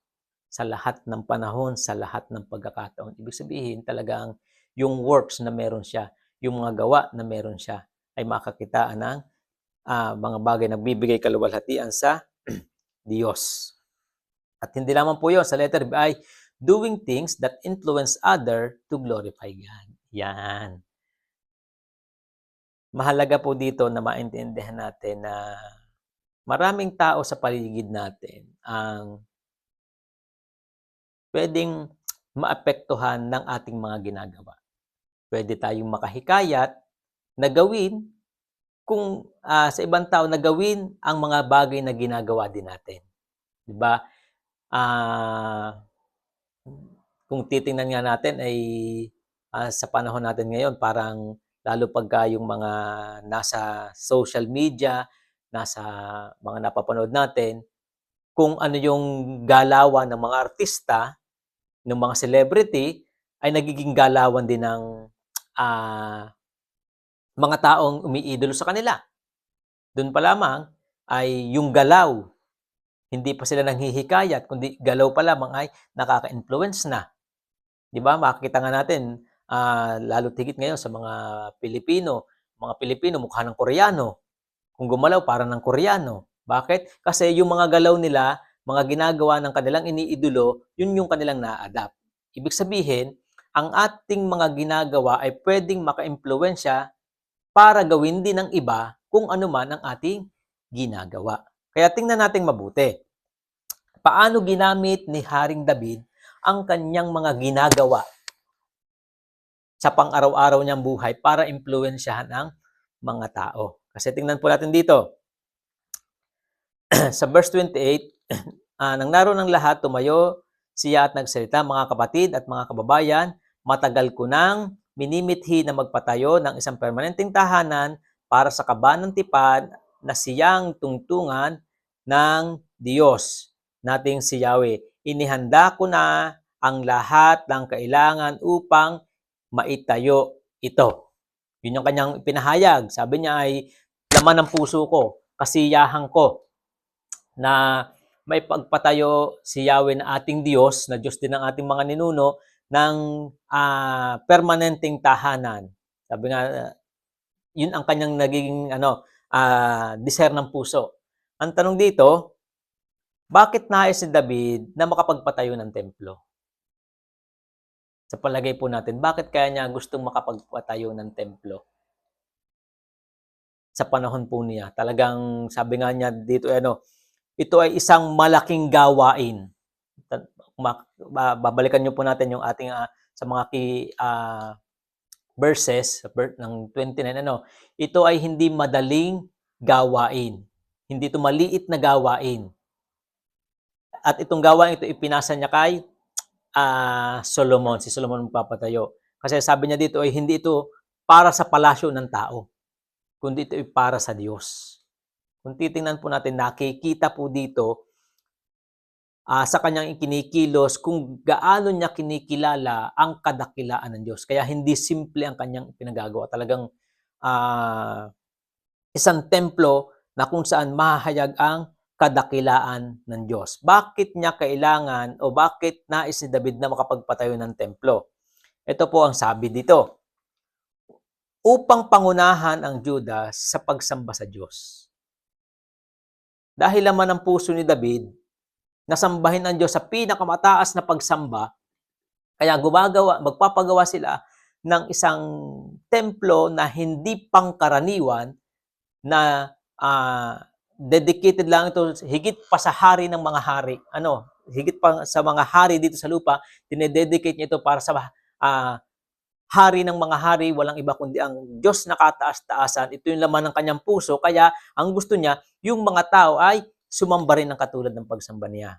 sa lahat ng panahon, sa lahat ng pagkakataon. Ibig sabihin, talagang yung works na meron siya, yung mga gawa na meron siya, ay makakitaan ng mga bagay na bibigay kaluwalhatian sa Diyos. At hindi lamang po yun, sa letter B ay doing things that influence other to glorify God. Yan. Mahalaga po dito na maintindihan natin na maraming tao sa paligid natin ang pwedeng maapektuhan ng ating mga ginagawa. Pwede tayong makahikayat na gawin kung sa ibang tao na gawin ang mga bagay na ginagawa din natin. 'Di ba? Kung titingnan nga natin ay sa panahon natin ngayon, parang lalo pagka yung mga nasa social media, nasa mga napapanood natin, kung ano yung galawan ng mga artista, ng mga celebrity, ay nagiging galawan din ng mga taong umiidolo sa kanila. Doon pa lamang ay yung galaw, hindi pa sila nanghihikayat, kundi galaw pa lamang ay nakaka-influence na. 'Di ba? Makikita nga natin, lalo tigit ngayon sa mga Pilipino mukha ng Koreano. Kung gumalaw, para ng Koreano. Bakit? Kasi yung mga galaw nila, mga ginagawa ng kanilang iniidolo, yun yung kanilang na-adapt. Ibig sabihin, ang ating mga ginagawa ay pwedeng maka-impluwensya para gawin din ng iba kung ano man ang ating ginagawa. Kaya tingnan natin mabuti. Paano ginamit ni Haring David ang kanyang mga ginagawa sa pang-araw-araw niyang buhay para impluwensyahan ang mga tao. Kasi tingnan po natin dito. Sa verse 28, nang naroon ng lahat, tumayo siya at nagsalita, mga kapatid at mga kababayan, matagal ko nang minimithi na magpatayo ng isang permanenteng tahanan para sa kaba ng tipan na siyang tungtungan ng Diyos nating si Yahweh. Inihanda ko na ang lahat ng kailangan upang maitayo ito. Yun yung kanyang pinahayag. Sabi niya ay laman ng puso ko, kasiyahan ko na may pagpatayo si Yahweh na ating Diyos, na Diyos din ng ating mga ninuno, ng permanenteng tahanan. Sabi nga, yun ang kanyang nagiging desire ng puso. Ang tanong dito, bakit nais si David na makapagpatayo ng templo? Sa palagay po natin, bakit kaya niya gustong makapagpatayo ng templo? Sa panahon po niya, talagang sabi nga niya dito, ito ay isang malaking gawain. Babalikan niyo po natin yung ating sa mga verses ng 29. Ito ay hindi madaling gawain. Hindi ito maliit na gawain. At itong gawain ito ipinasa niya kay Solomon. Si Solomon magpapatayo. Kasi sabi niya dito ay hindi ito para sa palasyo ng tao, kundi ito ay para sa Diyos. Kung titingnan po natin, nakikita po dito sa kanyang ikinikilos kung gaano niya kinikilala ang kadakilaan ng Diyos. Kaya hindi simple ang kanyang pinagagawa. Talagang isang templo na kung saan mahahayag ang kadakilaan ng Diyos. Bakit niya kailangan o bakit nais ni David na makapagpatayo ng templo? Ito po ang sabi dito. Upang pangunahan ang Juda sa pagsamba sa Diyos. Dahil laman ng puso ni David, nasambahin ang Diyos sa pinakamataas na pagsamba, kaya magpapagawa sila ng isang templo na hindi pangkaraniwan, na dedicated lang ito higit pa sa hari ng mga hari. Higit pa sa mga hari dito sa lupa, dinededicate niya ito para sa hari ng mga hari, walang iba kundi ang Diyos na kataas-taasan. Ito yung laman ng kanyang puso, kaya ang gusto niya, yung mga tao ay sumamba rin ng katulad ng pagsamba niya.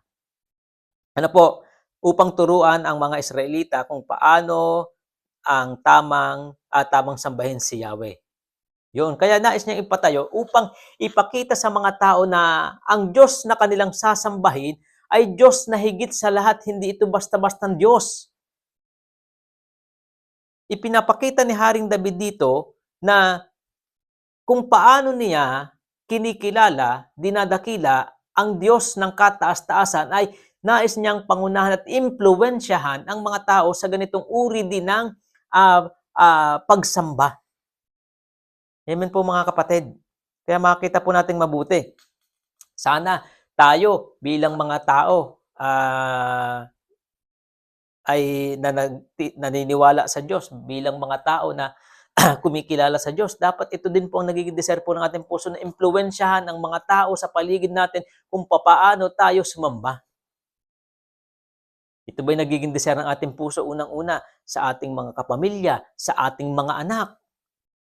Upang turuan ang mga Israelita kung paano ang tamang sambahin si Yahweh. Yun, kaya nais niyang ipatayo upang ipakita sa mga tao na ang Diyos na kanilang sasambahin ay Diyos na higit sa lahat, hindi ito basta-bastang Diyos. Ipinapakita ni Haring David dito na kung paano niya kinikilala, dinadakila ang Diyos ng kataas-taasan ay nais niyang pangunahan at impluwensyahan ang mga tao sa ganitong uri din ng pagsamba. Amen po mga kapatid. Kaya makita po natin mabuti. Sana tayo bilang mga tao ay naniniwala sa Diyos, bilang mga tao na kumikilala sa Diyos, dapat ito din po ang nagiging desire po ng ating puso, na impluwensyahan ang mga tao sa paligid natin kung papaano tayo sumamba. Ito ba'y nagiging desire ng ating puso unang-una sa ating mga kapamilya, sa ating mga anak?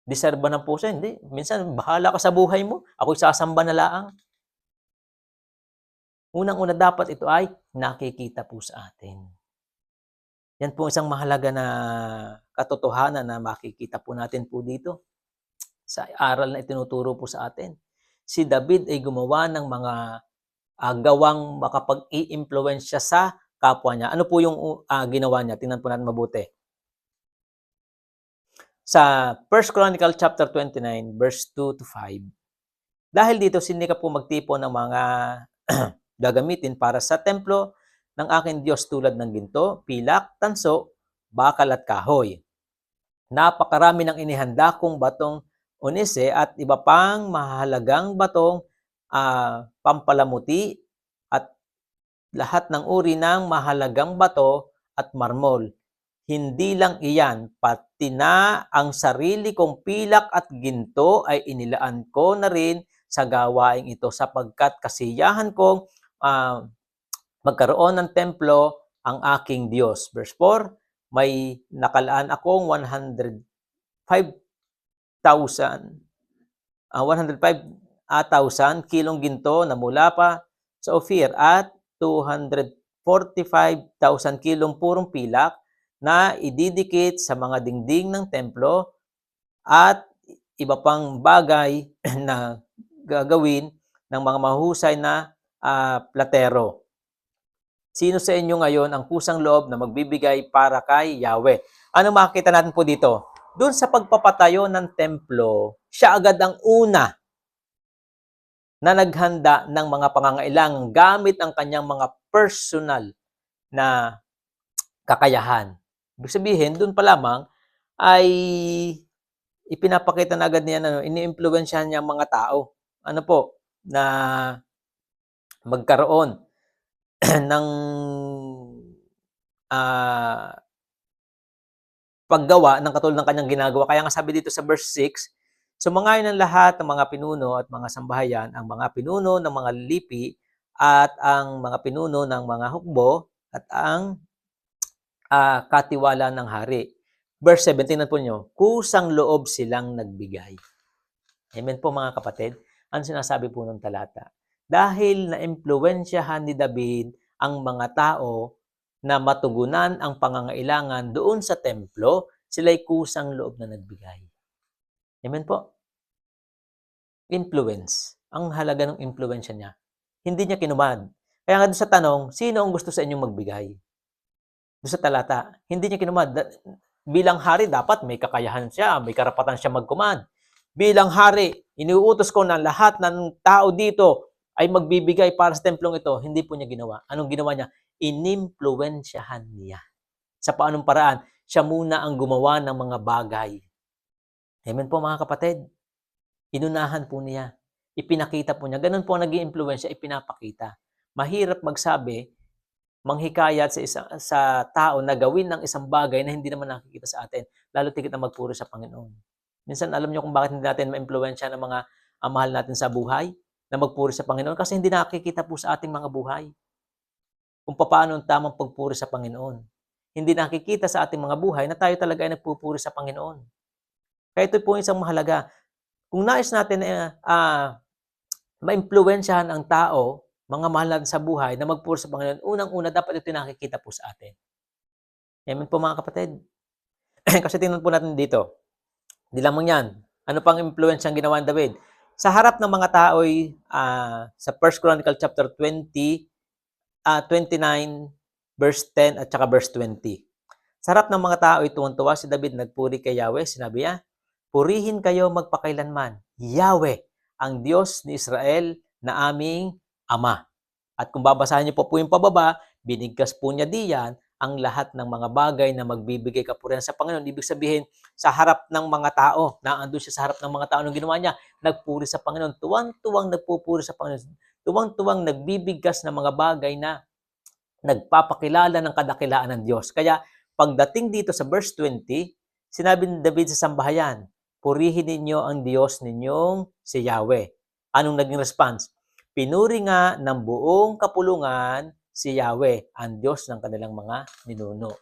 Desire ba ng puso? Hindi. Minsan, bahala ka sa buhay mo. Ako'y sasamba na laang. Unang-una dapat ito ay nakikita po sa atin. Yan po isang mahalaga na katotohanan na makikita po natin po dito sa aral na itinuturo po sa atin. Si David ay gumawa ng mga gawang makapag-i-impluwensya sa kapwa niya. Ano po yung ginawa niya? Tingnan po natin mabuti. Sa 1 Chronicle chapter 29 verse 2 to 5. Dahil dito sinikap po magtipon ng mga gagamitin para sa templo ng aking Diyos tulad ng ginto, pilak, tanso, bakal at kahoy. Napakarami ng inihanda kong batong onise at iba pang mahalagang batong pampalamuti, at lahat ng uri ng mahalagang bato at marmol. Hindi lang iyan, pati na ang sarili kong pilak at ginto ay inilaan ko na rin sa gawaing ito sapagkat kasiyahan kong magkaroon ng templo ang aking Diyos. Verse 4, may nakalaan akong 105,000 kilong ginto na mula pa sa Ophir at 245,000 kilong purong pilak na ididikit sa mga dingding ng templo at iba pang bagay na gagawin ng mga mahusay na platero. Sino sa inyo ngayon ang kusang loob na magbibigay para kay Yahweh? Ano makikita natin po dito? Doon sa pagpapatayo ng templo, siya agad ang una na naghanda ng mga pangangailangan gamit ang kanyang mga personal na kakayahan. Ibig sabihin, doon pa lamang ay ipinapakita na agad niya na ini-impluwensyahan niya ang mga tao. Ano po? Na magkaroon ng paggawa ng katulad ng kanyang ginagawa. Kaya nga sabi dito sa verse 6, sumangayon ng lahat ng mga pinuno at mga sambahayan, ang mga pinuno ng mga lipi at ang mga pinuno ng mga hukbo at ang katiwala ng hari. Verse 7, tingnan po nyo, kusang loob silang nagbigay. Amen po mga kapatid. Ano sinasabi po ng talata? Dahil na-impluwensyahan ni David ang mga tao na matugunan ang pangangailangan doon sa templo, sila'y kusang loob na nagbigay. Amen po? Influence. Ang halaga ng influensya niya. Hindi niya kinumad. Kaya nga doon sa tanong, sino ang gusto sa inyong magbigay? Doon sa talata, hindi niya kinumad. Bilang hari, dapat may kakayahan siya, may karapatan siya mag-command. Bilang hari, iniuutos ko na lahat ng tao dito ay magbibigay para sa templong ito. Hindi po niya ginawa. Anong ginawa niya? Inimpluwensyahan niya. Sa paanong paraan? Siya muna ang gumawa ng mga bagay. Amen po mga kapatid. Inunahan po niya. Ipinakita po niya. Ganun po ang nag-i-impluwensya, ipinapakita. Mahirap magsabi, manghikayat sa tao na gawin ng isang bagay na hindi naman nakikita sa atin, lalo tigit na magpuri sa Panginoon. Minsan alam niyo kung bakit hindi natin ma-impluwensya ng mga mahal natin sa buhay na magpuri sa Panginoon kasi hindi nakikita po sa ating mga buhay kung paano ang tamang pagpuri sa Panginoon. Hindi nakikita sa ating mga buhay na tayo talaga ay nagpupuri sa Panginoon. Kaya ito po isang mahalaga. Kung nais natin ma-impluwensyahan ang tao, mga mahal natin sa buhay, na magpuri sa Panginoon, unang-una, dapat ito nakikita po sa atin. Amen po mga kapatid. Kasi tingnan po natin dito. Hindi lamang yan. Ano pang influence ang ginawa ni David? Sa harap ng mga tao'y, sa 1 Chronicle chapter 29, verse 10 at saka verse 20. Sa harap ng mga tao'y tuwan-tuwa si David, nagpuri kay Yahweh. Sinabi niya, purihin kayo magpakailanman. Yahweh, ang Diyos ni Israel na aming Ama. At kung babasahin niyo po yung pababa, binigkas po niya diyan ang lahat ng mga bagay na magbibigay kapurihan sa Panginoon. Ibig sabihin, sa harap ng mga tao, naandun siya sa harap ng mga tao, nung ginawa niya, nagpuri sa Panginoon. Tuwang-tuwang nagpupuri sa Panginoon. Tuwang-tuwang nagbibigkas ng mga bagay na nagpapakilala ng kadakilaan ng Diyos. Kaya, pagdating dito sa verse 20, sinabi ni David sa sambahayan, purihin ninyo ang Diyos ninyong si Yahweh. Anong naging response? Pinuri nga ng buong kapulungan si Yahweh, ang Diyos ng kanilang mga ninuno.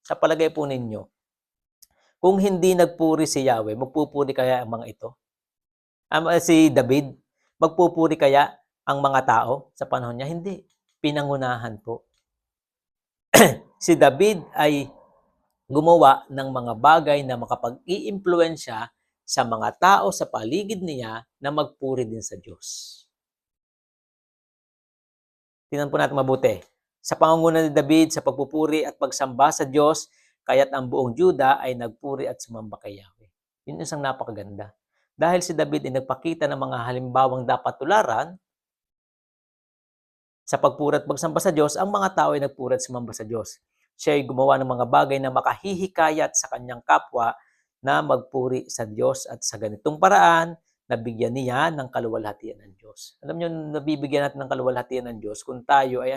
Sa palagay po ninyo, kung hindi nagpuri si Yahweh, magpupuri kaya ang mga ito? Si David, magpupuri kaya ang mga tao sa panahon niya? Hindi. Pinangunahan po. Si David ay gumawa ng mga bagay na makapag-i-impluwensya sa mga tao sa paligid niya na magpuri din sa Diyos. Tingnan po natin mabuti. Sa pangunguna ni David sa pagpupuri at pagsamba sa Diyos, kaya't ang buong Juda ay nagpuri at sumamba kay Yahweh. Yun isang napakaganda. Dahil si David ay nagpakita ng mga halimbawang dapat tularan sa pagpuri at pagsamba sa Diyos, ang mga tao ay nagpuri at sumamba sa Diyos. Siya ay gumawa ng mga bagay na makahihikayat sa kanyang kapwa na magpuri sa Diyos at sa ganitong paraan, nabigyan niya ng kaluwalhatian ng Diyos. Alam niyo, nabibigyan natin ng kaluwalhatian ng Diyos kung tayo ay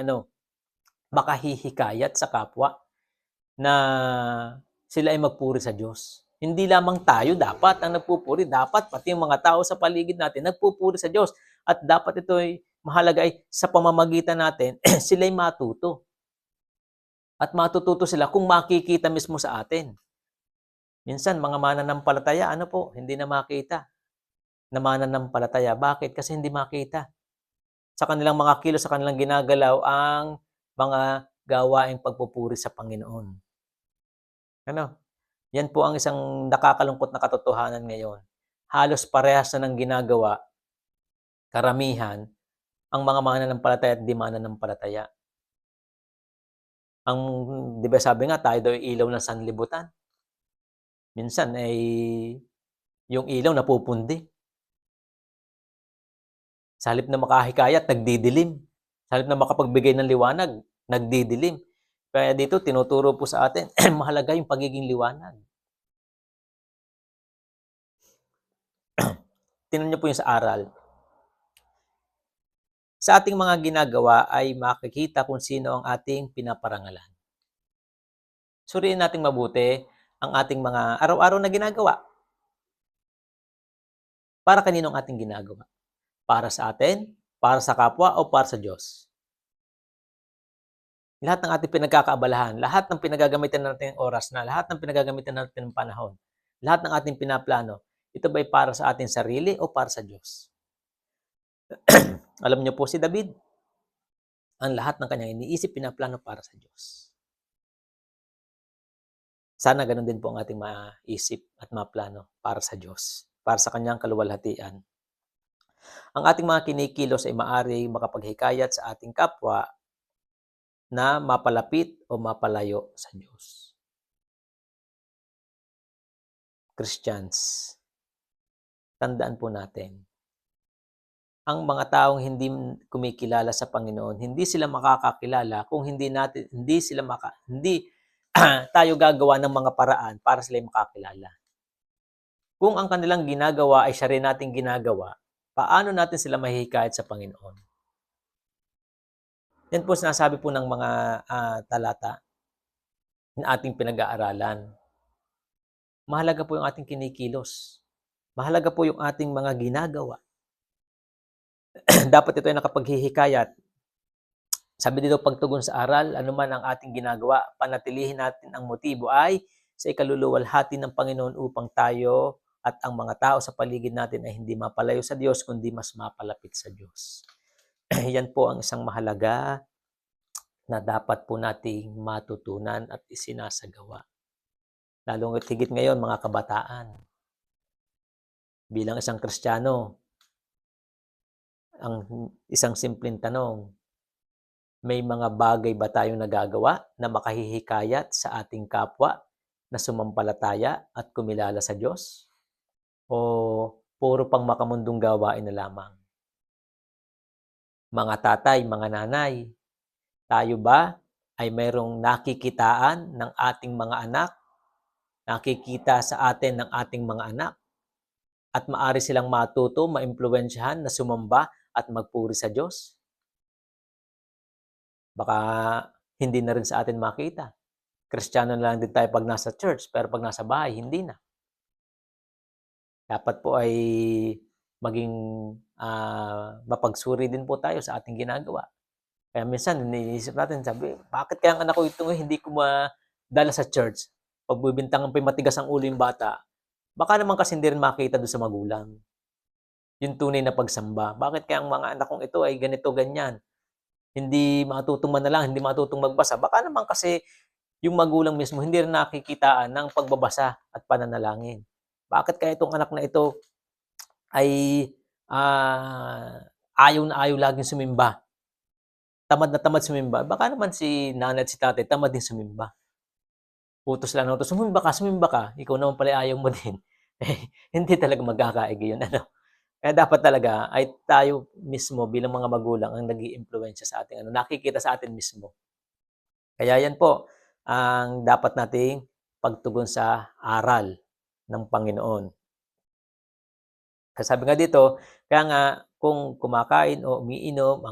makahihikayat sa kapwa na sila ay magpuri sa Diyos. Hindi lamang tayo dapat ang nagpupuri, dapat pati yung mga tao sa paligid natin nagpupuri sa Diyos. At dapat ito ay mahalaga ay sa pamamagitan natin, sila ay matuto. At matututo sila kung makikita mismo sa atin. Minsan, mga mananampalataya, hindi na makita na mananampalataya. Bakit? Kasi hindi makita. Sa kanilang mga kilos, sa kanilang ginagalaw, ang mga gawaing pagpupuri sa Panginoon. Yan po ang isang nakakalungkot na katotohanan ngayon. Halos parehas na ng ginagawa, karamihan, ang mga mananampalataya at di mananampalataya. Di ba sabi nga, tayo daw ilaw ng sanlibutan. Minsan ay yung ilaw napupundi. Sa halip na makahikayat, nagdidilim. Sa halip na makapagbigay ng liwanag, nagdidilim. Kaya dito, tinuturo po sa atin, mahalaga yung pagiging liwanag. Tingnan niyo po yung sa aral. Sa ating mga ginagawa ay makikita kung sino ang ating pinaparangalan. Suriin natin mabuti ang ating mga araw-araw na ginagawa. Para kanino ang ating ginagawa? Para sa atin, para sa kapwa, o para sa Diyos? Lahat ng ating pinagkakaabalahan, lahat ng pinagagamitan natin ng oras na, lahat ng pinagagamitan natin ng panahon, lahat ng ating pinaplano, ito ba'y para sa ating sarili o para sa Diyos? Alam niyo po si David, ang lahat ng kanyang iniisip, pinaplano para sa Diyos. Sana ganun din po ang ating maisip at maplano para sa Diyos, para sa kanyang kaluwalhatian. Ang ating mga kinikilos ay maaari makapaghikayat sa ating kapwa na mapalapit o mapalayo sa Diyos. Christians, tandaan po natin, ang mga taong hindi kumikilala sa Panginoon, hindi sila makakakilala kung hindi tayo gagawa ng mga paraan para sila makakilala. Kung ang kanilang ginagawa ay siya rin nating ginagawa, paano natin sila mahihikayat sa Panginoon? Yan po sinasabi po ng mga talata na ating pinag-aaralan. Mahalaga po yung ating kinikilos. Mahalaga po yung ating mga ginagawa. Dapat ito ay nakapaghihikayat. Sabi dito, pagtugon sa aral, anuman ang ating ginagawa, panatilihin natin ang motibo ay sa ikaluluwalhati ng Panginoon upang tayo at ang mga tao sa paligid natin ay hindi mapalayo sa Diyos, kundi mas mapalapit sa Diyos. Yan po ang isang mahalaga na dapat po nating matutunan at isinasagawa. Lalong higit ngayon, mga kabataan. Bilang isang Kristiyano, ang isang simpleng tanong, may mga bagay ba tayong nagagawa na makahihikayat sa ating kapwa na sumampalataya at kumilala sa Diyos? O puro pang makamundong gawain na lamang? Mga tatay, mga nanay, tayo ba ay mayroong nakikitaan ng ating mga anak? Nakikita sa atin ng ating mga anak? At maari silang matuto, maimpluwensyahan na sumamba at magpuri sa Diyos? Baka hindi na rin sa atin makita. Kristiyano na lang din tayo pag nasa church, pero pag nasa bahay, hindi na. Dapat po ay maging mapagsuri din po tayo sa ating ginagawa. Kaya minsan, iniisip natin, sabi, bakit kaya ang anak ko ito hindi ko madala sa church? Pag bibintangan pa matigas ang ulo yung bata, baka naman kasi hindi rin makita doon sa magulang. Yung tunay na pagsamba. Bakit kaya ang mga anak kong ito ay ganito, ganyan? Hindi matutong manalang, hindi matutong magbasa. Baka naman kasi yung magulang mismo hindi rin nakikitaan ng pagbabasa at pananalangin. Bakit kaya itong anak na ito ay ayaw na ayaw laging sumimba? Tamad na tamad sumimba. Baka naman si nanay at si tatay tamad din sumimba. Utos lang na utos, sumimba ka. Ikaw naman pala ayaw mo din. Hindi talaga magkakaigi yun. Kaya dapat talaga ay tayo mismo bilang mga magulang ang nag-iimpluwensya sa ating nakikita sa atin mismo. Kaya yan po ang dapat nating pagtugon sa aral ng Panginoon. Sabi nga dito, kaya nga kung kumakain o umiinom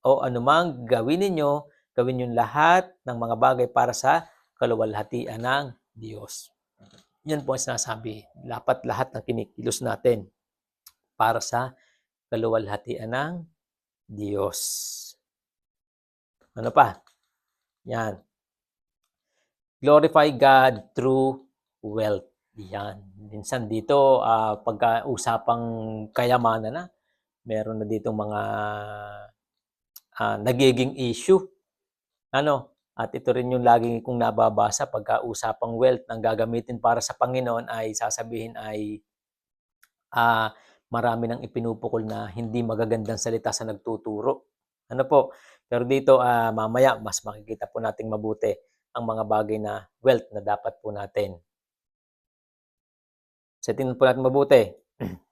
o anumang gawin ninyo, gawin yung lahat ng mga bagay para sa kaluwalhatian ng Diyos. Yan po ang sinasabi. Dapat lahat ng kinikilos natin para sa kaluwalhatian ng Diyos. Ano pa? Yan. Glorify God through wealth. Yan. Minsan dito, pagka-usapang kayamanan na, meron na dito mga nagiging issue. At ito rin yung lagi kong nababasa pagka-usapang wealth ng gagamitin para sa Panginoon ay sasabihin ay marami nang ipinupukol na hindi magagandang salita sa nagtuturo. Pero dito mamaya mas makikita po nating mabuti ang mga bagay na wealth na dapat po natin. So tingnan po natin mabuti.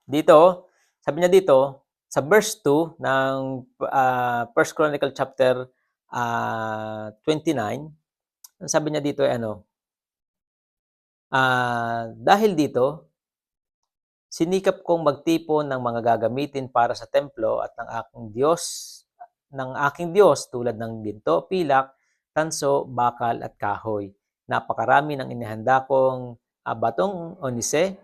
Dito, sabi niya dito, sa verse 2 ng 1 Chronicle chapter 29, sabi niya dito ay dahil dito, sinikap kong magtipon ng mga gagamitin para sa templo at ng aking Diyos tulad ng ginto, pilak, tanso, bakal at kahoy. Napakarami ng inihanda kong batong onise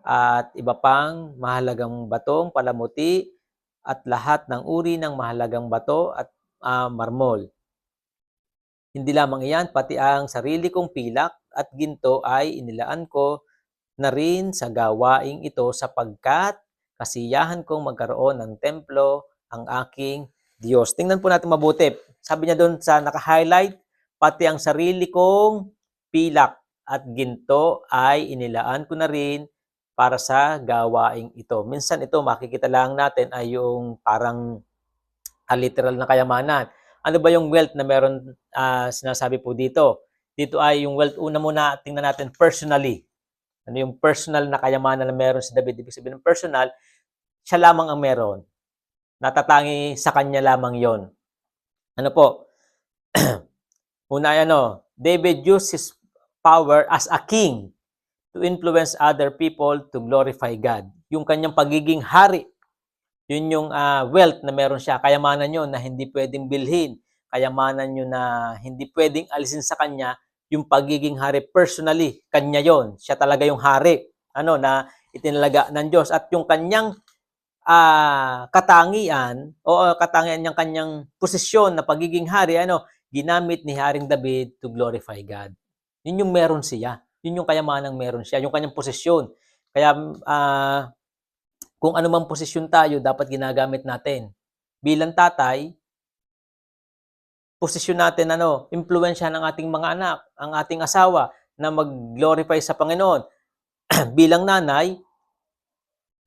at iba pang mahalagang batong palamuti at lahat ng uri ng mahalagang bato at marmol. Hindi lamang iyan, pati ang sarili kong pilak at ginto ay inilaan ko na rin sa gawaing ito sapagkat kasiyahan kong magkaroon ng templo ang aking Diyos. Tingnan po natin mabuti. Sabi niya doon sa naka-highlight, pati ang sarili kong pilak at ginto ay inilaan ko na rin para sa gawaing ito. Minsan ito makikita lang natin ay yung parang literal na kayamanan. Ano ba yung wealth na meron sinasabi po dito? Dito ay yung wealth, una muna tingnan natin personally. Ano yung personal na kayamanan na meron si David? Ibig sabihin ng personal, siya lamang ang meron. Natatangi sa kanya lamang yon. Ano po? Una ay David used his power as a king to influence other people to glorify God. Yung kanyang pagiging hari, yun yung wealth na meron siya. Kayamanan yun na hindi pwedeng bilhin. Kayamanan yun na hindi pwedeng alisin sa kanya yung pagiging hari personally. Kanya yon. Siya talaga yung hari. Na itinalaga ng Diyos. At yung kanyang katangian o katangian niyang kanyang posisyon na pagiging hari, ginamit ni Haring David to glorify God. Yun yung meron siya. Yun yung kayamanang meron siya. Yung kanyang posisyon. Kaya kung anumang posisyon tayo, dapat ginagamit natin. Bilang tatay, posisyon natin, impluwensya ng ating mga anak, ang ating asawa, na mag-glorify sa Panginoon. Bilang nanay,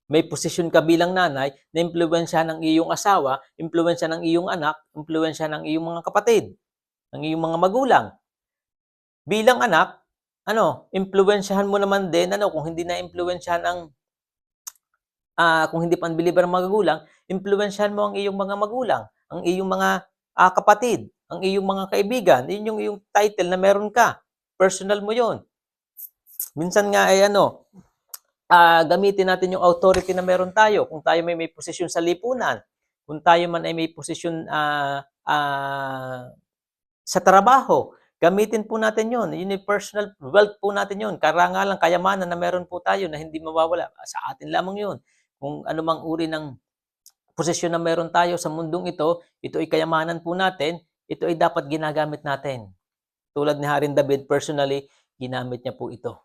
may posisyon ka bilang nanay na impluwensya ng iyong asawa, impluwensya ng iyong anak, impluwensya ng iyong mga kapatid, ng iyong mga magulang. Bilang anak, impluwensyahan mo naman din, kung hindi na impluwensyahan kung hindi pa unbeliever ang magulang, impluwensyahan mo ang iyong mga magulang, ang iyong mga kapatid, ang iyong mga kaibigan. Yun yung iyong title na meron ka. Personal mo yon. Minsan nga ay gamitin natin yung authority na meron tayo. Kung tayo may posisyon sa lipunan, kung tayo man ay may posisyon sa trabaho, gamitin po natin yon. Yun yung personal wealth po natin yon. Karangalan, kayamanan na meron po tayo na hindi mawawala. Sa atin lamang yon. Kung anumang uri ng posisyon na meron tayo sa mundong ito ay kayamanan po natin, ito ay dapat ginagamit natin. Tulad ni Haring David, personally, ginamit niya po ito.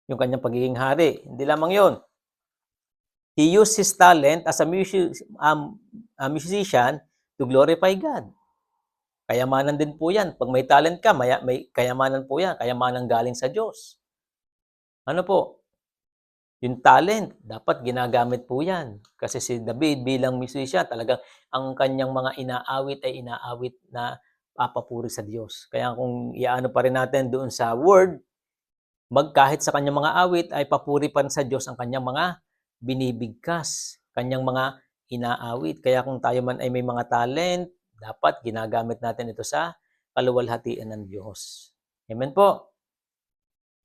Yung kanyang pagiging hari. Hindi lamang yon. He used his talent as a musician to glorify God. Kayamanan din po yan. Pag may talent ka, may kayamanan po yan. Kayamanan galing sa Diyos. Yung talent, dapat ginagamit po yan. Kasi si David bilang musician, talagang ang kanyang mga inaawit ay inaawit na papapuri sa Diyos. Kaya kung iaano pa rin natin doon sa word, kahit sa kanyang mga awit ay papuri pa rin sa Diyos ang kanyang mga binibigkas, kanyang mga inaawit. Kaya kung tayo man ay may mga talent, dapat ginagamit natin ito sa kaluwalhatian ng Diyos. Amen po.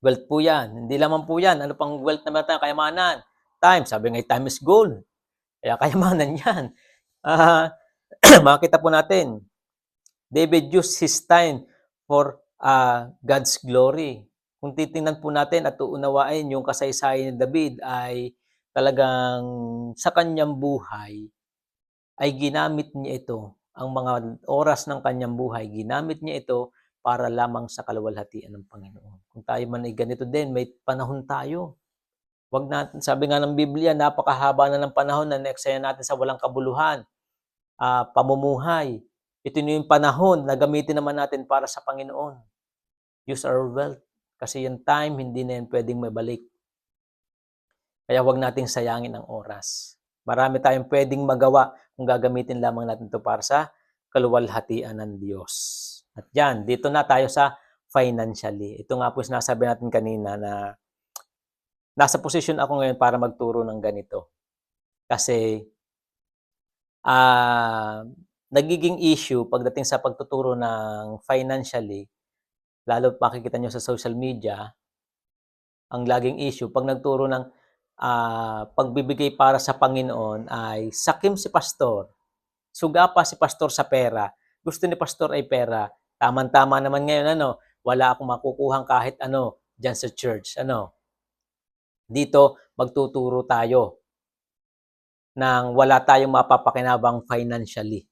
Wealth po yan. Hindi lamang po yan. Ano pang wealth na meron tayo? Kayamanan. time. Sabi nga, time is gold. Kaya kayamanan yan. Makita po natin, David used his time for God's glory. Kung titingnan po natin at uunawain yung kasaysayan ni David ay talagang sa kanyang buhay ay ginamit niya ito, ang mga oras ng kanyang buhay, ginamit niya ito para lamang sa kaluwalhatian ng Panginoon. Kung tayo man ay ganito din, may panahon tayo. Wag natin, sabi nga ng Biblia, napakahaba na ng panahon na neksaya natin sa walang kabuluhan, pamumuhay. Ito na yung panahon na gamitin naman natin para sa Panginoon. Use our wealth. Kasi yung time, hindi na yan pwedeng mabalik. Kaya wag nating sayangin ang oras. Marami tayong pwedeng magawa kung gagamitin lamang natin ito para sa kaluwalhatian ng Diyos. At yan, dito na tayo sa financially. Ito nga po sinasabi natin kanina na nasa posisyon ako ngayon para magturo ng ganito. Kasi nagiging issue pagdating sa pagtuturo ng financially, lalo makikita nyo sa social media, ang laging issue, pag nagturo ng pagbibigay para sa Panginoon ay sakim si pastor, sugapa si pastor sa pera, gusto ni pastor ay pera. Tama-tama naman ngayon, wala akong makukuhang kahit ano dyan sa church. Dito, magtuturo tayo nang wala tayong mapapakinabang financially.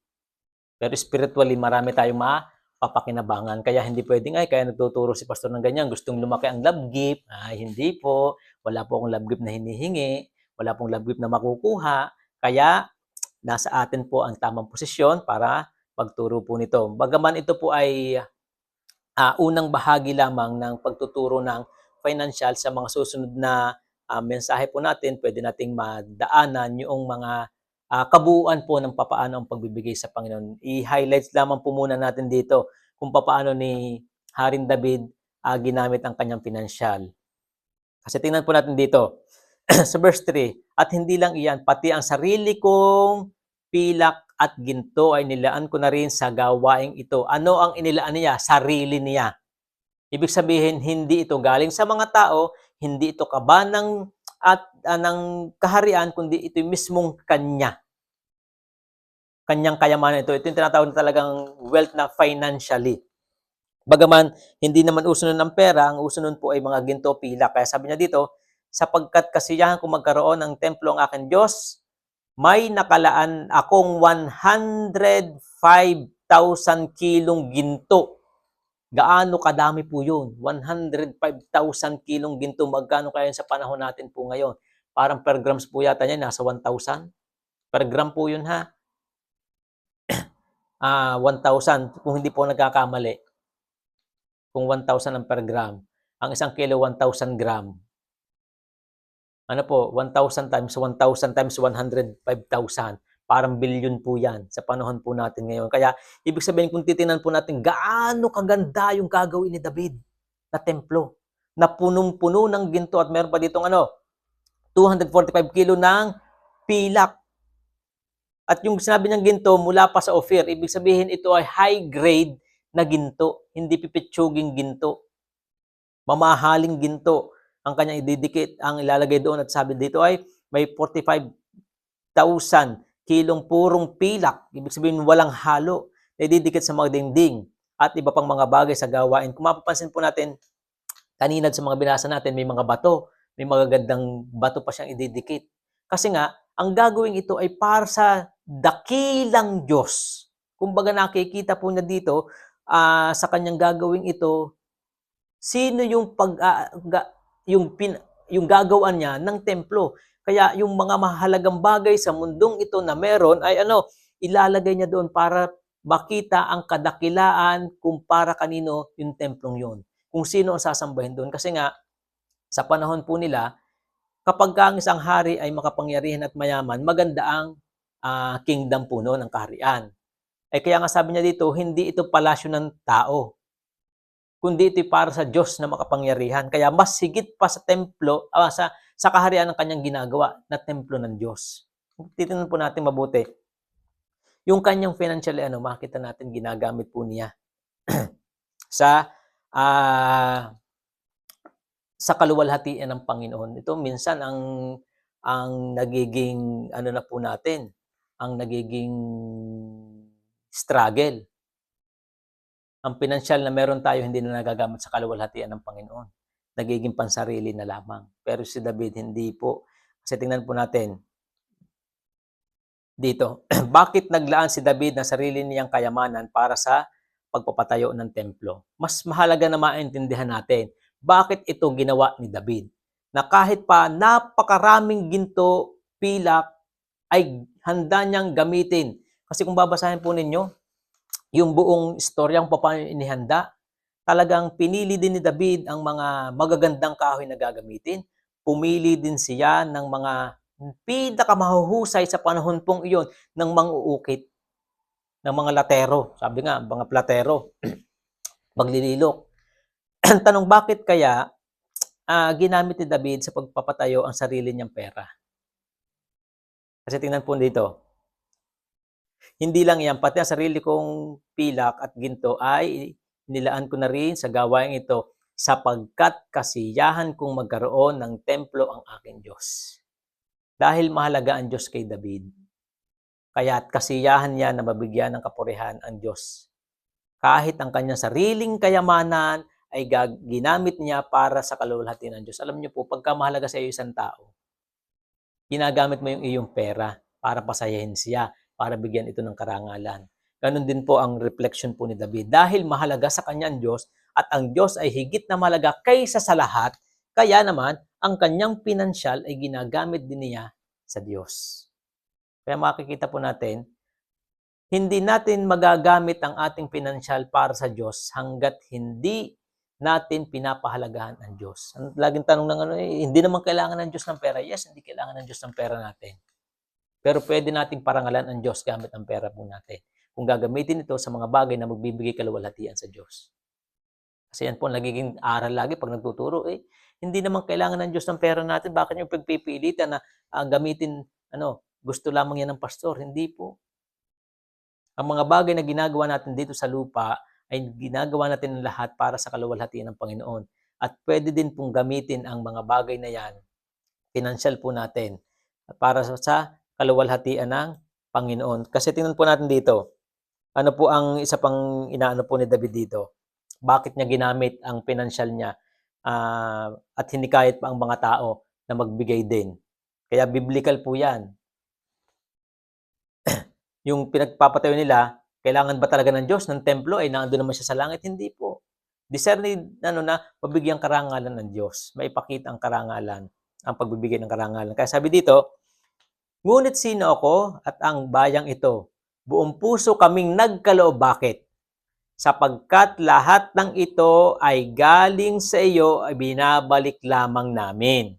Pero spiritually, marami tayong mapapakinabangan. Kaya hindi pwedeng, kaya nagtuturo si pastor ng ganyan, gustong lumaki ang love gift. Hindi po. Wala po akong love gift na hinihingi. Wala pong love gift na makukuha. Kaya, nasa atin po ang tamang posisyon para pagturo po nito. Bagaman ito po ay unang bahagi lamang ng pagtuturo ng financial, sa mga susunod na mensahe po natin, pwede nating madaanan yung mga kabuuan po ng papaano ang pagbibigay sa Panginoon. I-highlights lamang po muna natin dito kung papaano ni Haring David ginamit ang kanyang financial. Kasi tingnan po natin dito sa verse 3, at hindi lang iyan, pati ang sarili kong pilak at ginto ay nilaan ko na rin sa gawaing ito. Ano ang inilaan niya? Sarili niya. Ibig sabihin, hindi ito galing sa mga tao, hindi ito kaba ng kaharian, kundi ito mismong kanyang kayamanan ito. Ito yung tinatawag na talagang wealth na financially. Bagaman, hindi naman uso nun ng pera, ang uso nun po ay mga ginto, pilak. Kaya sabi niya dito, sapagkat kasiyahan kung magkaroon ng templo ang aking Diyos, may nakalaan akong 105,000 kilong ginto. Gaano kadami po yun? 105,000 kilong ginto. Magkano kaya sa panahon natin po ngayon? Parang per grams po yata niya, nasa 1,000. Per gram po yun, ha? 1,000, kung hindi po nagkakamali. Kung 1,000 ang per gram. Ang isang kilo, 1,000 gram. Ano po? 1,000 times 1,000 times 105,000. Parang billion po yan sa panahon po natin ngayon. Kaya, ibig sabihin, kung titingnan po natin, gaano kaganda yung gagawin ni David na templo, na punong-puno ng ginto, at meron pa ditong 245 kilo ng pilak. At yung sinabi niyang ginto, mula pa sa Ophir, ibig sabihin, ito ay high grade na ginto, hindi pipitsuging ginto. Mamahaling ginto ang kanyang ididikit, ang ilalagay doon, at sabi dito ay may 45,000 kilong purong pilak, ibig sabihin walang halo, na ididikit sa mga dingding at iba pang mga bagay sa gawain. Kung mapapansin po natin, kanina sa mga binasa natin, may mga bato, may mga gandang bato pa siyang ididikit. Kasi nga, ang gagawin ito ay para sa dakilang Diyos. Kumbaga nakikita po niya dito, sa kanyang gagawin ito, sino yung yung gagawan niya ng templo. Kaya yung mga mahalagang bagay sa mundong ito na meron ay ilalagay niya doon para makita ang kadakilaan kung para kanino yung templong yun. Kung sino ang sasambahin doon. Kasi nga, sa panahon po nila, kapag ang isang hari ay makapangyarihan at mayaman, maganda ang kingdom po noon, ang kaharian. Kaya nga sabi niya dito, hindi ito palasyo ng tao, kundi ito'y para sa Diyos na makapangyarihan. Kaya mas higit pa sa templo, sa kaharian ng kanyang ginagawa na templo ng Diyos. Titingnan po natin mabuti. Yung kanyang financially, makita natin ginagamit po niya sa kaluwalhatian ng Panginoon. Ito minsan ang ang nagiging ano na po natin, ang nagiging struggle. Ang pinansyal na meron tayo hindi na nagagamit sa kaluwalhatian ng Panginoon. Nagiging pansarili na lamang. Pero si David hindi po. Kasi tingnan po natin dito, bakit naglaan si David ng sarili niyang kayamanan para sa pagpapatayo ng templo? Mas mahalaga na maintindihan natin bakit ito ginawa ni David. Na kahit pa napakaraming ginto, pilak, ay handa niyang gamitin. Kasi kung babasahin po ninyo, yung buong istoryang paano inihanda, talagang pinili din ni David ang mga magagandang kahoy na gagamitin. Pumili din siya ng mga pinakamahuhusay sa panahon pong iyon ng mang-uukit, ng mga latero. Sabi nga, mga platero, maglililok. Tanong, bakit kaya ginamit ni David sa pagpapatayo ang sarili niyang pera? Kasi tingnan po dito, hindi lang yan, pati ang sarili kong pilak at ginto ay nilaan ko na rin sa gawain ito sapagkat kasiyahan kong magkaroon ng templo ang aking Diyos. Dahil mahalaga ang Diyos kay David, kaya't kasiyahan niya na mabigyan ng kapurihan ang Diyos. Kahit ang kanyang sariling kayamanan ay ginamit niya para sa kaluwalhatian ng Diyos. Alam niyo po, pagka mahalaga sa iyo isang tao, ginagamit mo yung iyong pera para pasayahin siya, para bigyan ito ng karangalan. Ganon din po ang reflection po ni David. Dahil mahalaga sa kanya ang Diyos at ang Diyos ay higit na mahalaga kaysa sa lahat, kaya naman ang kanyang pinansyal ay ginagamit din niya sa Diyos. Kaya makikita po natin, hindi natin magagamit ang ating pinansyal para sa Diyos hanggat hindi natin pinapahalagahan ang Diyos. Ang laging tanong ng hindi naman kailangan ng Diyos ng pera. Yes, hindi kailangan ng Diyos ng pera natin. Pero pwede nating parangalan ang Diyos gamit ang pera po natin. Kung gagamitin ito sa mga bagay na magbibigay kaluwalhatian sa Diyos. Kasi yan po, nagiging aral lagi pag nagtuturo, hindi naman kailangan ng Diyos ng pera natin. Bakit yung pagpipilitan na gamitin, gusto lamang yan ng pastor? Hindi po. Ang mga bagay na ginagawa natin dito sa lupa ay ginagawa natin ng lahat para sa kaluwalhatian ng Panginoon. At pwede din pong gamitin ang mga bagay na yan, pinansyal po natin, para sa kaluwalhatian ng Panginoon. Kasi tingnan po natin dito, ano po ang isa pang inaano po ni David dito? Bakit niya ginamit ang pinansyal niya at hinikayat pa ang mga tao na magbigay din? Kaya biblical po yan. Yung pinagpapatayo nila, kailangan ba talaga ng Diyos, ng templo, ay nandoon naman siya sa langit? Hindi po. Discerned na mabigyang karangalan ng Diyos. Maipakita ang karangalan, ang pagbibigay ng karangalan. Kaya sabi dito, ngunit sino ako at ang bayang ito? Buong puso kaming nagkaloob. Bakit? Sapagkat lahat ng ito ay galing sa iyo ay binabalik lamang namin.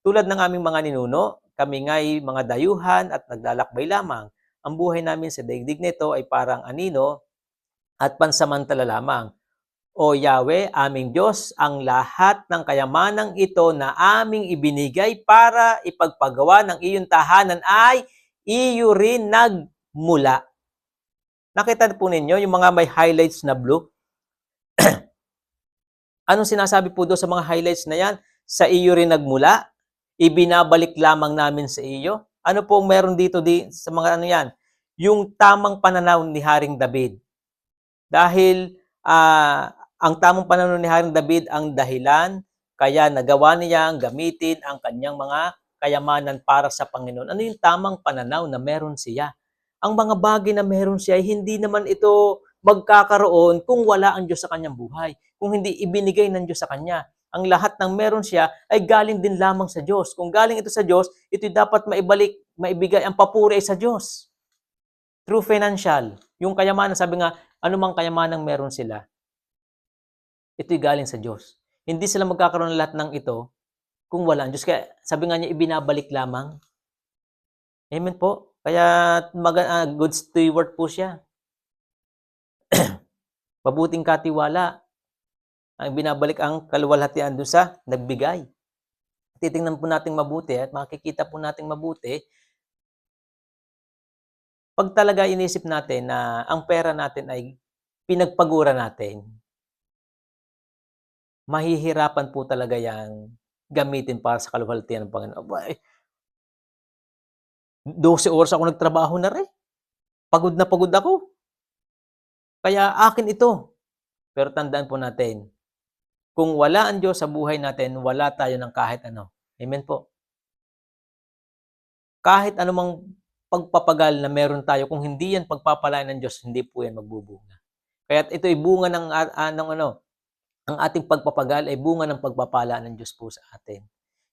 Tulad ng aming mga ninuno, kami nga'y mga dayuhan at naglalakbay lamang. Ang buhay namin sa daigdig nito ay parang anino at pansamantala lamang. O Yahweh, aming Diyos, ang lahat ng kayamanang ito na aming ibinigay para ipagpagawa ng iyong tahanan ay iyo rin nagmula. Nakita po ninyo yung mga may highlights na blue? Anong sinasabi po doon sa mga highlights na yan? Sa iyo rin nagmula? Ibinabalik lamang namin sa iyo? Ano po meron dito sa mga ano yan? Yung tamang pananaw ni Haring David. Dahil ang tamang pananaw ni Haring David ang dahilan kaya nagawa niyang gamitin ang kanyang mga kayamanan para sa Panginoon. Ano yung tamang pananaw na meron siya? Ang mga bagay na meron siya, hindi naman ito magkakaroon kung wala ang Diyos sa kanyang buhay. Kung hindi ibinigay ng Diyos sa kanya. Ang lahat ng meron siya ay galing din lamang sa Diyos. Kung galing ito sa Diyos, ito dapat maibigay ang papuri sa Diyos. True financial. Yung kayamanan, sabi nga, anumang kayamanang meron sila, ito'y galing sa Diyos. Hindi sila magkakaroon ng lahat ng ito kung wala ang Diyos. Kaya sabi nga niya, ibinabalik lamang. Amen po. Kaya good steward po siya. Mabuting katiwala. Ang binabalik ang kaluwalhatian doon sa nagbigay. Titingnan po natin mabuti at makikita po natin mabuti pag talaga inisip natin na ang pera natin ay pinagpagura natin, mahihirapan po talaga yang gamitin para sa kaluwalhatian ng Panginoon. 12 oras ako nagtrabaho na rin. Pagod na pagod ako. Kaya akin ito. Pero tandaan po natin, kung wala ang Diyos sa buhay natin, wala tayo ng kahit ano. Amen po. Kahit anumang pagpapagal na meron tayo, kung hindi yan pagpapalain ng Diyos, hindi po yan magbubunga. Kaya ito ay bunga ng ang ating pagpapagal ay bunga ng pagpapala ng Diyos po sa atin.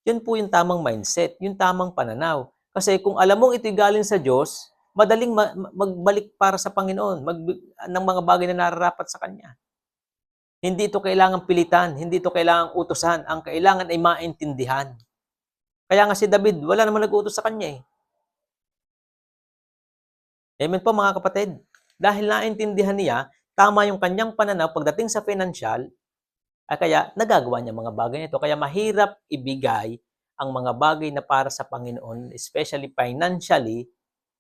Yun po yung tamang mindset, yung tamang pananaw. Kasi kung alam mong ito'y galing sa Diyos, madaling magbalik para sa Panginoon, ng mga bagay na nararapat sa Kanya. Hindi ito kailangang pilitan, hindi ito kailangang utusan. Ang kailangan ay maintindihan. Kaya nga si David, wala naman nag-utos sa kanya eh. Amen po mga kapatid. Dahil naintindihan niya, tama yung kanyang pananaw pagdating sa financial, kaya nagagawa niya mga bagay nito. Kaya mahirap ibigay ang mga bagay na para sa Panginoon, especially financially,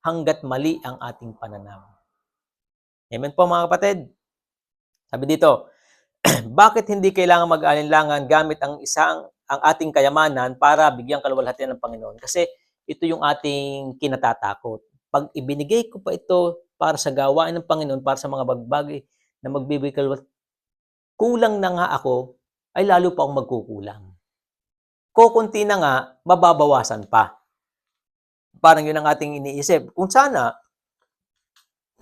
hanggat mali ang ating pananaw. Amen po mga kapatid. Sabi dito, bakit hindi kailangan mag-alinlangan gamit ang ating kayamanan para bigyang kaluwalhatian ng Panginoon? Kasi ito yung ating kinatatakot. Pag ibinigay ko pa ito para sa gawain ng Panginoon, para sa mga bagay na magbibigay kaluwalhatian, kulang na nga ako, ay lalo pa akong magkukulang. Kukunti na nga, mababawasan pa. Parang yun ang ating iniisip. Kung sana,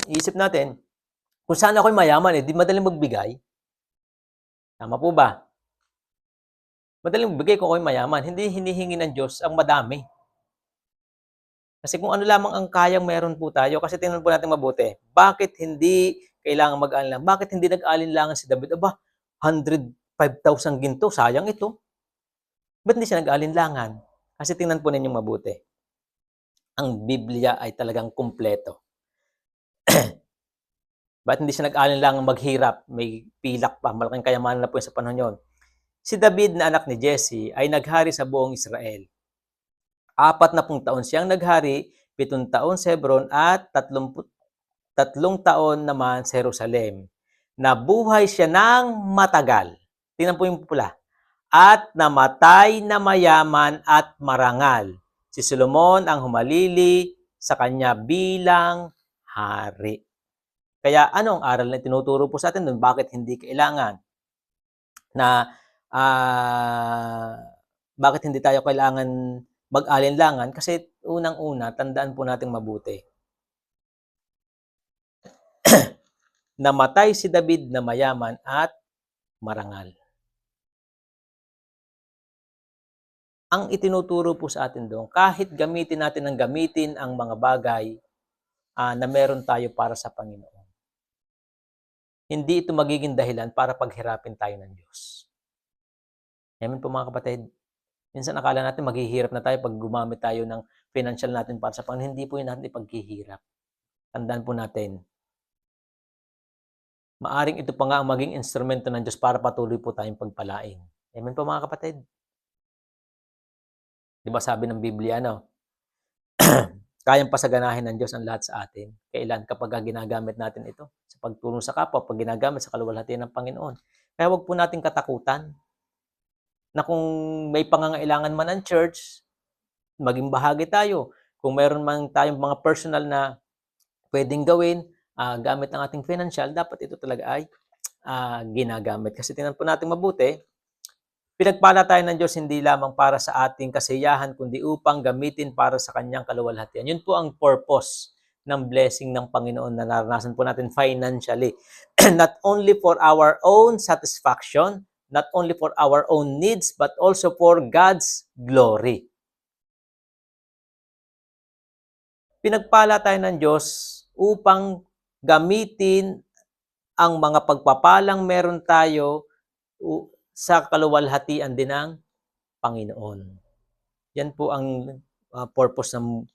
iisip natin, kung sana ako'y mayaman, di madaling magbigay. Tama po ba? Madaling magbigay kung ako'y mayaman. Hindi hinihingi ng Diyos ang madami. Kasi kung ano lamang ang kayang meron po tayo, kasi tingnan po natin mabuti, bakit hindi kailangan mag-alinlangan? Bakit hindi nag-alinlangan si David? 105,000 ginto, sayang ito. Ba't hindi siya nag-alinlangan? Kasi tingnan po ninyong mabuti. Ang Biblia ay talagang kumpleto. Ba't hindi siya nag-alinlangan maghirap? May pilak pa, malaking kayamanan na po sa panahon yun. Si David na anak ni Jesse ay naghari sa buong Israel. 40 taon siyang naghari, 7 taon sa Hebron at 3 taon naman sa Jerusalem. Nabuhay siya ng matagal. Tingnan po yung pula. At namatay na mayaman at marangal. Si Solomon ang humalili sa kanya bilang hari. Kaya anong aral na tinuturo po sa atin doon? Bakit hindi kailangan na bakit hindi tayo kailangan mag-alinlangan? Kasi unang-una, tandaan po natin mabuti. Namatay si David na mayaman at marangal. Ang itinuturo po sa atin doon, kahit gamitin natin ng gamitin ang mga bagay na meron tayo para sa Panginoon, hindi ito magiging dahilan para paghirapin tayo ng Diyos. Amen po mga kapatid. Minsan akala natin maghihirap na tayo pag gumamit tayo ng financial natin para sa Panginoon. Hindi po yun natin ipaghihirap. Tandaan po natin. Maaring ito pa nga ang maging instrumento ng Diyos para patuloy po tayong pagpalain. Amen po mga kapatid. Di ba sabi ng Biblia, kayang pasaganahin ng Diyos ang lahat sa atin. Kailan? Kapag ginagamit natin ito sa pagtulong sa kapwa, pag ginagamit sa kaluwalhatian ng Panginoon. Kaya wag po natin katakutan na kung may pangangailangan man ang church, maging bahagi tayo. Kung meron man tayong mga personal na pwedeng gawin gamit ang ating financial, dapat ito talaga ay ginagamit. Kasi tingnan po natin mabuti, pinagpala tayo ng Diyos hindi lamang para sa ating kasiyahan, kundi upang gamitin para sa kanyang kaluwalhatian. Yun po ang purpose ng blessing ng Panginoon na naranasan po natin financially. Not only for our own satisfaction, not only for our own needs, but also for God's glory. Pinagpala tayo ng Diyos upang gamitin ang mga pagpapalang meron tayo sa kaluwalhatian din ng Panginoon. Yan po ang purpose ng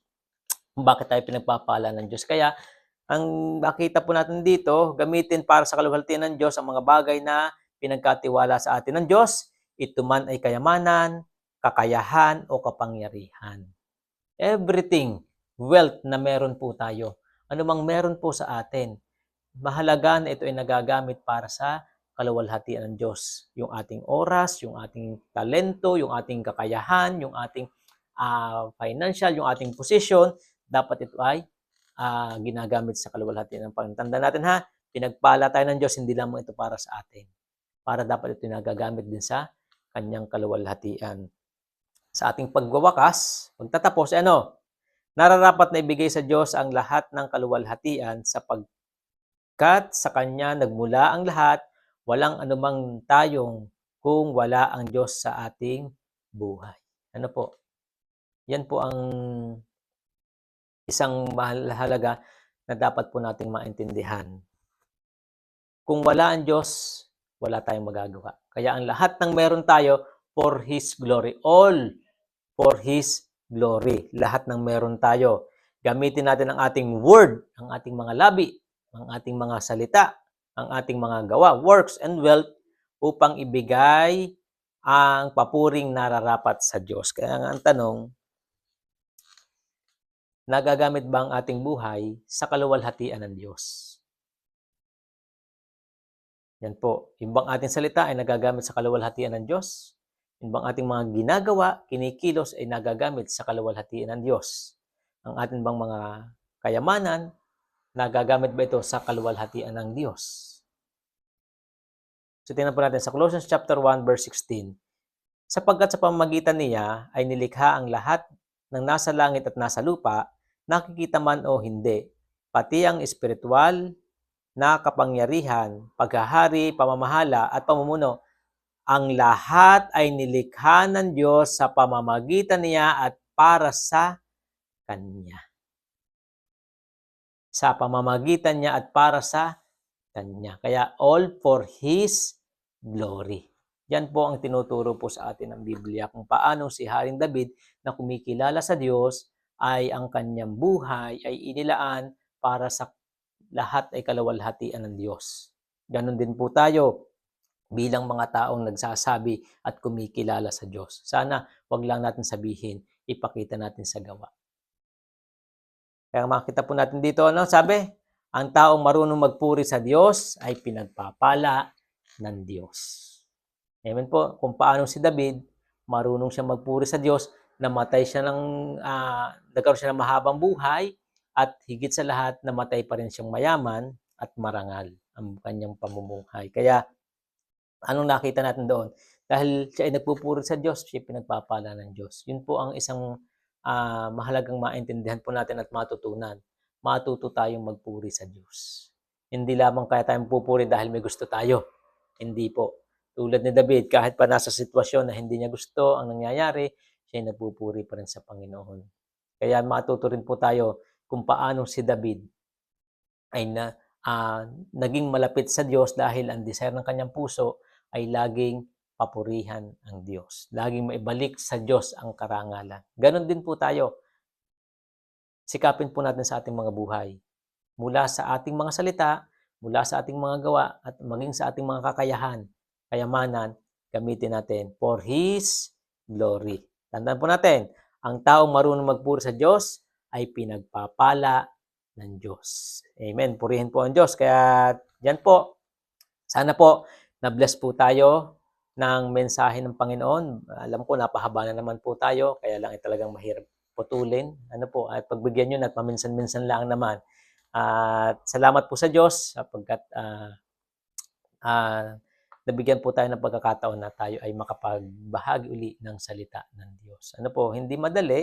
bakit tayo pinagpapala ng Diyos. Kaya, ang makita po natin dito, gamitin para sa kaluwalhatian ng Diyos ang mga bagay na pinagkatiwala sa atin ng Diyos, ito man ay kayamanan, kakayahan, o kapangyarihan. Everything, wealth na meron po tayo, anumang meron po sa atin, mahalaga na ito ay nagagamit para sa kaluwalhatian ng Diyos. Yung ating oras, yung ating talento, yung ating kakayahan, yung ating financial, yung ating position, dapat ito ay ginagamit sa kaluwalhatian ng Panginoon. Tandaan natin ha, pinagpala tayo ng Diyos, hindi lamang ito para sa atin. Para dapat ito nagagamit din sa kanyang kaluwalhatian. Sa ating pagwawakas, pagtatapos, nararapat na ibigay sa Diyos ang lahat ng kaluwalhatian sapagkat sa Kanya nagmula ang lahat, walang anumang tayong kung wala ang Diyos sa ating buhay. Ano po? Yan po ang isang mahalaga na dapat po nating maintindihan. Kung wala ang Diyos, wala tayong magagawa. Kaya ang lahat ng meron tayo, for His glory. All for His glory. Lahat ng meron tayo. Gamitin natin ang ating word, ang ating mga labi, ang ating mga salita, ang ating mga gawa, works and wealth upang ibigay ang papuring nararapat sa Diyos. Kaya nga ang tanong, nagagamit ba ang ating buhay sa kaluwalhatian ng Diyos? Yan po. Yung bang ating salita ay nagagamit sa kaluwalhatian ng Diyos? Yung bang ating mga ginagawa, kinikilos ay nagagamit sa kaluwalhatian ng Diyos? Ang ating bang mga kayamanan, nagagamit ba ito sa kaluwalhatian ng Diyos? So tingnan po natin sa Colossians chapter 1 verse 16. Sapagkat sa pamamagitan niya ay nilikha ang lahat ng nasa langit at nasa lupa, nakikita man o hindi, pati ang espiritual na kapangyarihan, paghahari, pamamahala at pamumuno. Ang lahat ay nilikha ng Diyos sa pamamagitan niya at para sa Kanya. Sa pamamagitan niya at para sa Kanya. Kaya all for His glory. Yan po ang tinuturo po sa atin ng Biblia kung paano si Haring David na kumikilala sa Diyos ay ang kanyang buhay ay inilaan para sa lahat ay kaluwalhatian ng Diyos. Ganon din po tayo bilang mga taong nagsasabi at kumikilala sa Diyos. Sana wag lang natin sabihin, ipakita natin sa gawa. Kaya makita po natin dito, sabi, ang taong marunong magpuri sa Diyos ay pinagpapala ng Diyos. Amen po. Kung paano si David, marunong siya magpuri sa Diyos, nagkaroon siya ng mahabang buhay, at higit sa lahat, namatay pa rin siyang mayaman at marangal ang kanyang pamumuhay. Kaya, anong nakita natin doon? Dahil siya ay nagpupuri sa Diyos, siya pinagpapala ng Diyos. Yun po ang isang mahalagang maintindihan po natin at matutunan. Matuto tayong magpuri sa Diyos. Hindi lamang kaya tayong pupuri dahil may gusto tayo. Hindi po. Tulad ni David, kahit pa nasa sitwasyon na hindi niya gusto ang nangyayari, siya ay nagpupuri pa rin sa Panginoon. Kaya matuto rin po tayo kung paano si David ay naging malapit sa Diyos dahil ang desire ng kanyang puso ay laging papurihan ang Diyos. Laging maibalik sa Diyos ang karangalan. Ganon din po tayo. Sikapin po natin sa ating mga buhay. Mula sa ating mga salita, mula sa ating mga gawa, at maging sa ating mga kakayahan, kayamanan, gamitin natin for His glory. Tandaan po natin, ang taong marunong magpuri sa Diyos ay pinagpapala ng Diyos. Amen. Purihin po ang Diyos. Kaya yan po, sana po na-bless po tayo ng mensahe ng Panginoon. Alam ko, napahaba na naman po tayo, kaya lang talagang mahirap putulin. At pagbigyan nyo at maminsan-minsan lang naman. At salamat po sa Diyos sapagkat nabigyan po tayo ng pagkakataon na tayo ay makapagbahagi uli ng salita ng Diyos. Hindi madali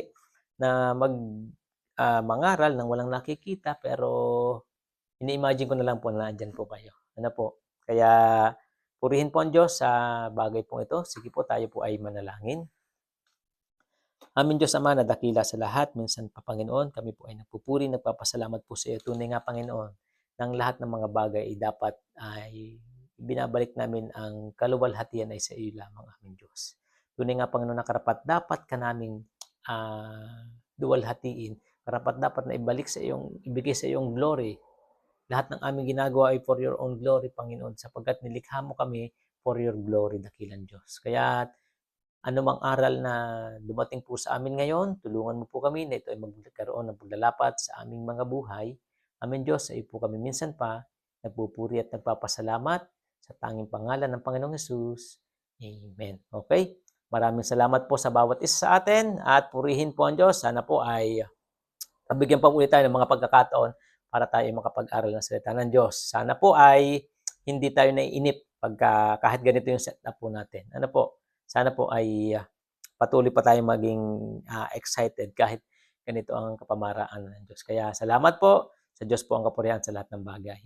na mangaral nang walang nakikita, pero ini-imagine ko na lang po na nandyan po kayo. Kaya purihin po ang Diyos sa bagay pong ito. Sige po, tayo po ay manalangin. Aming Diyos Ama na dakila sa lahat, minsan pa Panginoon, kami po ay nagpupuri, nagpapasalamat po sa iyo. Tunay nga Panginoon, ng lahat ng mga bagay ay dapat ay binabalik namin ang kaluwalhatian ay sa iyo lamang, aming Diyos. Tunay nga Panginoon na karapat dapat ka naming duwalhatiin, karapat dapat na ibigay sa iyong glory. Lahat ng aming ginagawa ay for your own glory, Panginoon, sapagkat nilikha mo kami for your glory, dakilang Diyos. Kaya anumang aral na dumating po sa amin ngayon, tulungan mo po kami na ito ay magkaroon ng paglalapat sa aming mga buhay. Amen Diyos, sa iyo po kami minsan pa nagpupuri at nagpapasalamat sa tanging pangalan ng Panginoong Hesus. Amen. Okay? Maraming salamat po sa bawat isa sa atin at purihin po ang Diyos. Sana po ay bigyan pa ulit tayo ng mga pagkakataon para tayo makapag-aral ng salita ng Diyos. Sana po ay hindi tayo naiinip pagka kahit ganito yung setup po natin. Ano po? Sana po ay patuloy pa tayong maging excited kahit ganito ang kapamaraan ng Diyos. Kaya salamat po. Sa Diyos po ang kapurihan sa lahat ng bagay.